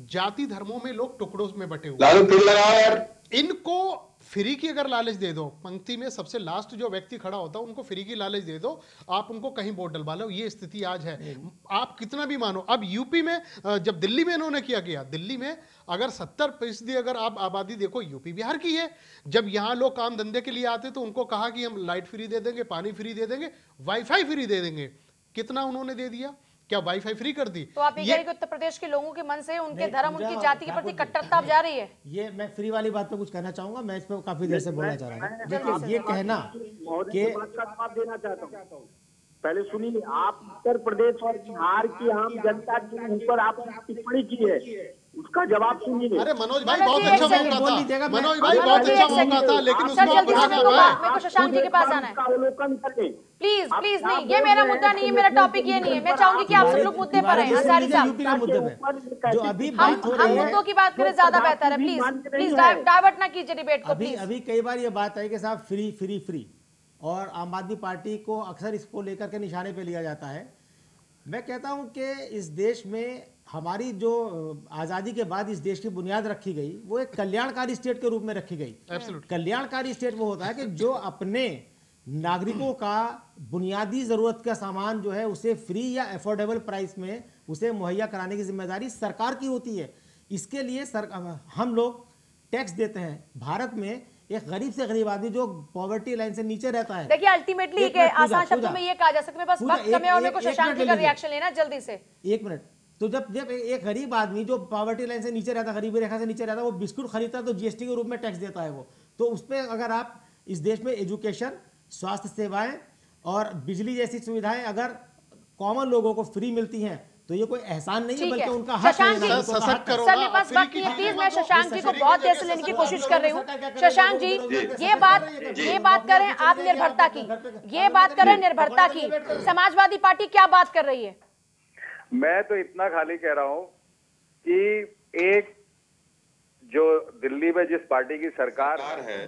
जाति धर्मों में लोग टुकड़ों में बटे हुए। इनको फ्री की अगर लालच दे दो, पंक्ति में सबसे लास्ट जो व्यक्ति खड़ा होता है उनको फ्री की लालच दे दो, आप उनको कहीं वोट डलवा लो, ये स्थिति आज है। आप कितना भी मानो, अब यूपी में जब दिल्ली में इन्होंने किया, दिल्ली में अगर 70% अगर आप आबादी देखो यूपी बिहार की है। जब यहाँ लोग काम धंधे के लिए आते तो उनको कहा कि हम लाइट फ्री दे देंगे, पानी फ्री दे देंगे, वाईफाई फ्री दे देंगे। कितना उन्होंने दे दिया? क्या वाईफाई फ्री कर दी? तो आप ये कह रहे हैं कि उत्तर प्रदेश के लोगों के मन से उनके धर्म, उनकी जाति के प्रति कट्टरता अब जा रही है। ये मैं फ्री वाली बात पे कुछ कहना चाहूंगा, मैं इस पे काफी देर से बोलना चाह रहा हूँ। देखिए, ये कहना कि जवाब देना चाहता हूँ, पहले सुनिए। आप उत्तर प्रदेश और बिहार की आम जनता के ऊपर आप टिप्पणी की है उसका जवाब सुनिए। अरे मनोज भाई बहुत अच्छा मौका था, मनोज भाई बहुत अच्छा मौका था, लेकिन सर उसको जल्दी से अपना मेरे को शशांक जी के पास आना है। अवलोकन करें। प्लीज प्लीज नहीं, ये मेरा मुद्दा नहीं है, मेरा टॉपिक ये नहीं है। मैं चाहूंगी कि आप सब लोग मुद्दे पर हैं। अंसारी साहब यूपी के मुद्दे पे जो अभी हम बात हो रही मुद्दों है, की बात करें ज्यादा बेहतर है। प्लीज प्लीज डाइवर्ट ना कीजिए डिबेट को अभी प्लीज। अभी कई बार ये बात है कि साहब फ्री फ्री फ्री, और आम आदमी पार्टी को अक्सर इसको लेकर के निशाने पे लिया जाता है। मैं कहता हूं कि इस देश में हमारी जो आज़ादी के बाद इस देश की बुनियाद रखी गई वो एक कल्याणकारी स्टेट के रूप में रखी गई। कल्याणकारी स्टेट वो होता है कि जो अपने नागरिकों का बुनियादी ज़रूरत का सामान जो है उसे फ्री या अफोर्डेबल प्राइस में उसे मुहैया कराने की जिम्मेदारी सरकार की होती है। इसके लिए हम लोग टैक्स देते हैं। भारत में एक गरीब से गरीब आदमी जो पॉवर्टी लाइन से नीचे रहता है, देखिए अल्टीमेटली एक आसान शब्दों में ये कहा जा सकता है, बस वक्त कम है और मेरे को शशांक जी का रिएक्शन लेना जल्दी से। एक मिनट। तो जब एक गरीब आदमी जो पॉवर्टी लाइन से नीचे रहता है, गरीबी रेखा से नीचे रहता है, वो बिस्कुट खरीदता है तो जीएसटी के रूप में टैक्स देता है वो। तो उस पर अगर आप इस देश में एजुकेशन, स्वास्थ्य सेवाएं और बिजली जैसी सुविधाएं अगर कॉमन लोगों को फ्री मिलती हैं तो ये कोई एहसान नहीं है, बल्कि उनका हक है। शशांक जी, सर मेरे पास वक्त नहीं है, प्लीज मैं शशांक जी को बहुत देर से लेने की कोशिश कर रही हूँ। शशांक जी ये बात करें आप निर्भरता की, ये बात करें निर्भरता की, समाजवादी पार्टी क्या बात कर रही है? मैं तो इतना खाली कह रहा हूं कि एक जो दिल्ली में जिस पार्टी की सरकार है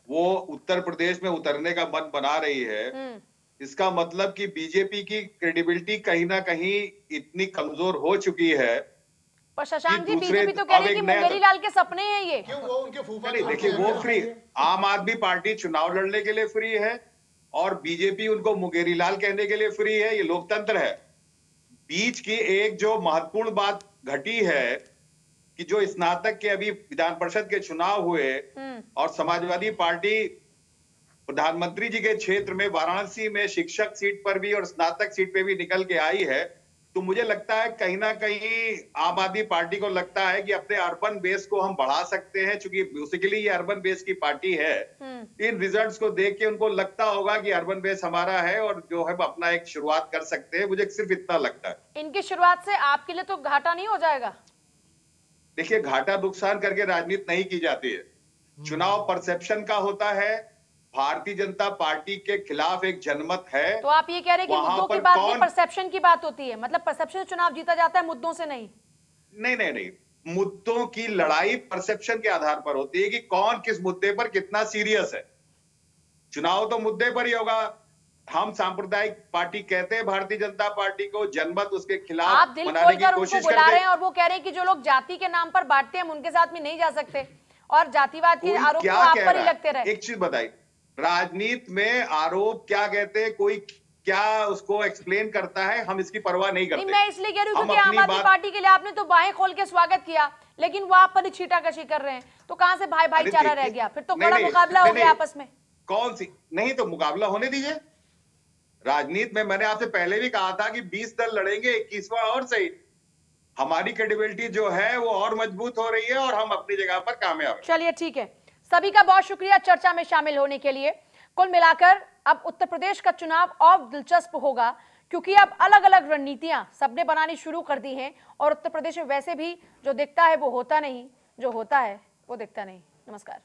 वो उत्तर प्रदेश में उतरने का मन बना रही है, इसका मतलब कि बीजेपी की क्रेडिबिलिटी कहीं ना कहीं इतनी कमजोर हो चुकी है। पर शशांक जी बीजेपी तो कह रही है कि मुंगेरी लाल के सपने हैं ये। क्यों वो उनके फूफा देखिए वो फ्री, आम आदमी पार्टी चुनाव लड़ने के लिए फ्री है और बीजेपी उनको मुंगेरी लाल कहने के लिए फ्री है। ये लोकतंत्र है। बीच की एक जो महत्वपूर्ण बात घटी है कि जो स्नातक के अभी विधान परिषद के चुनाव हुए और समाजवादी पार्टी प्रधानमंत्री जी के क्षेत्र में वाराणसी में शिक्षक सीट पर भी और स्नातक सीट पे भी निकल के आई है, तो मुझे लगता है कहीं ना कहीं आम आदमी पार्टी को लगता है कि अपने अर्बन बेस को हम बढ़ा सकते हैं, क्योंकि बेसिकली ये अर्बन बेस की पार्टी है। इन रिजल्ट्स को देख के उनको लगता होगा कि अर्बन बेस हमारा है और जो है अपना एक शुरुआत कर सकते हैं। मुझे सिर्फ इतना लगता है। इनकी शुरुआत से आपके लिए तो घाटा नहीं हो जाएगा? देखिए घाटा नुकसान करके राजनीति नहीं की जाती है। चुनाव परसेप्शन का होता है। भारतीय जनता पार्टी के खिलाफ एक जनमत है। तो आप ये कह रहे हैं कि मुद्दों की बात नहीं, परसेप्शन की बात होती है, मतलब परसेप्शन से चुनाव जीता जाता है, मुद्दों से नहीं? नहीं, मुद्दों की लड़ाई परसेप्शन के आधार पर होती है कि कौन किस मुद्दे पर कितना सीरियस है। चुनाव तो मुद्दे पर ही होगा। हम सांप्रदायिक पार्टी कहते हैं भारतीय जनता पार्टी को, जनमत उसके खिलाफ आप दिल खोलकर उनको बुला रहे हैं और वो कह रहे हैं कि जो लोग जाति के नाम पर बांटते हैं हम उनके साथ में नहीं जा सकते, और जातिवाद के आरोप तो आप पर ही लगते रहे। एक चीज बताइए, राजनीति में आरोप क्या कहते हैं, कोई क्या उसको एक्सप्लेन करता है, हम इसकी परवाह नहीं करते। मैं इसलिए कह रही हूँ क्योंकि आम आदमी पार्टी के लिए आपने तो बाहें खोल के स्वागत किया, लेकिन वो आप पर छीटाकशी कर रहे हैं, तो कहां से भाईचारा रह गया? फिर तो बड़ा मुकाबला हो गया आपस में। कौन सी नहीं, तो मुकाबला होने दीजिए। राजनीति में मैंने आपसे पहले भी कहा था कि 20 दल लड़ेंगे, 21वां और सही। हमारी क्रेडिबिलिटी जो है वो और मजबूत हो रही है और हम अपनी जगह पर कामयाब हैं। चलिए ठीक है, सभी का बहुत शुक्रिया चर्चा में शामिल होने के लिए। कुल मिलाकर अब उत्तर प्रदेश का चुनाव और दिलचस्प होगा, क्योंकि अब अलग अलग रणनीतियां सबने बनानी शुरू कर दी हैं और उत्तर प्रदेश में वैसे भी जो दिखता है वो होता नहीं, जो होता है वो दिखता नहीं। नमस्कार।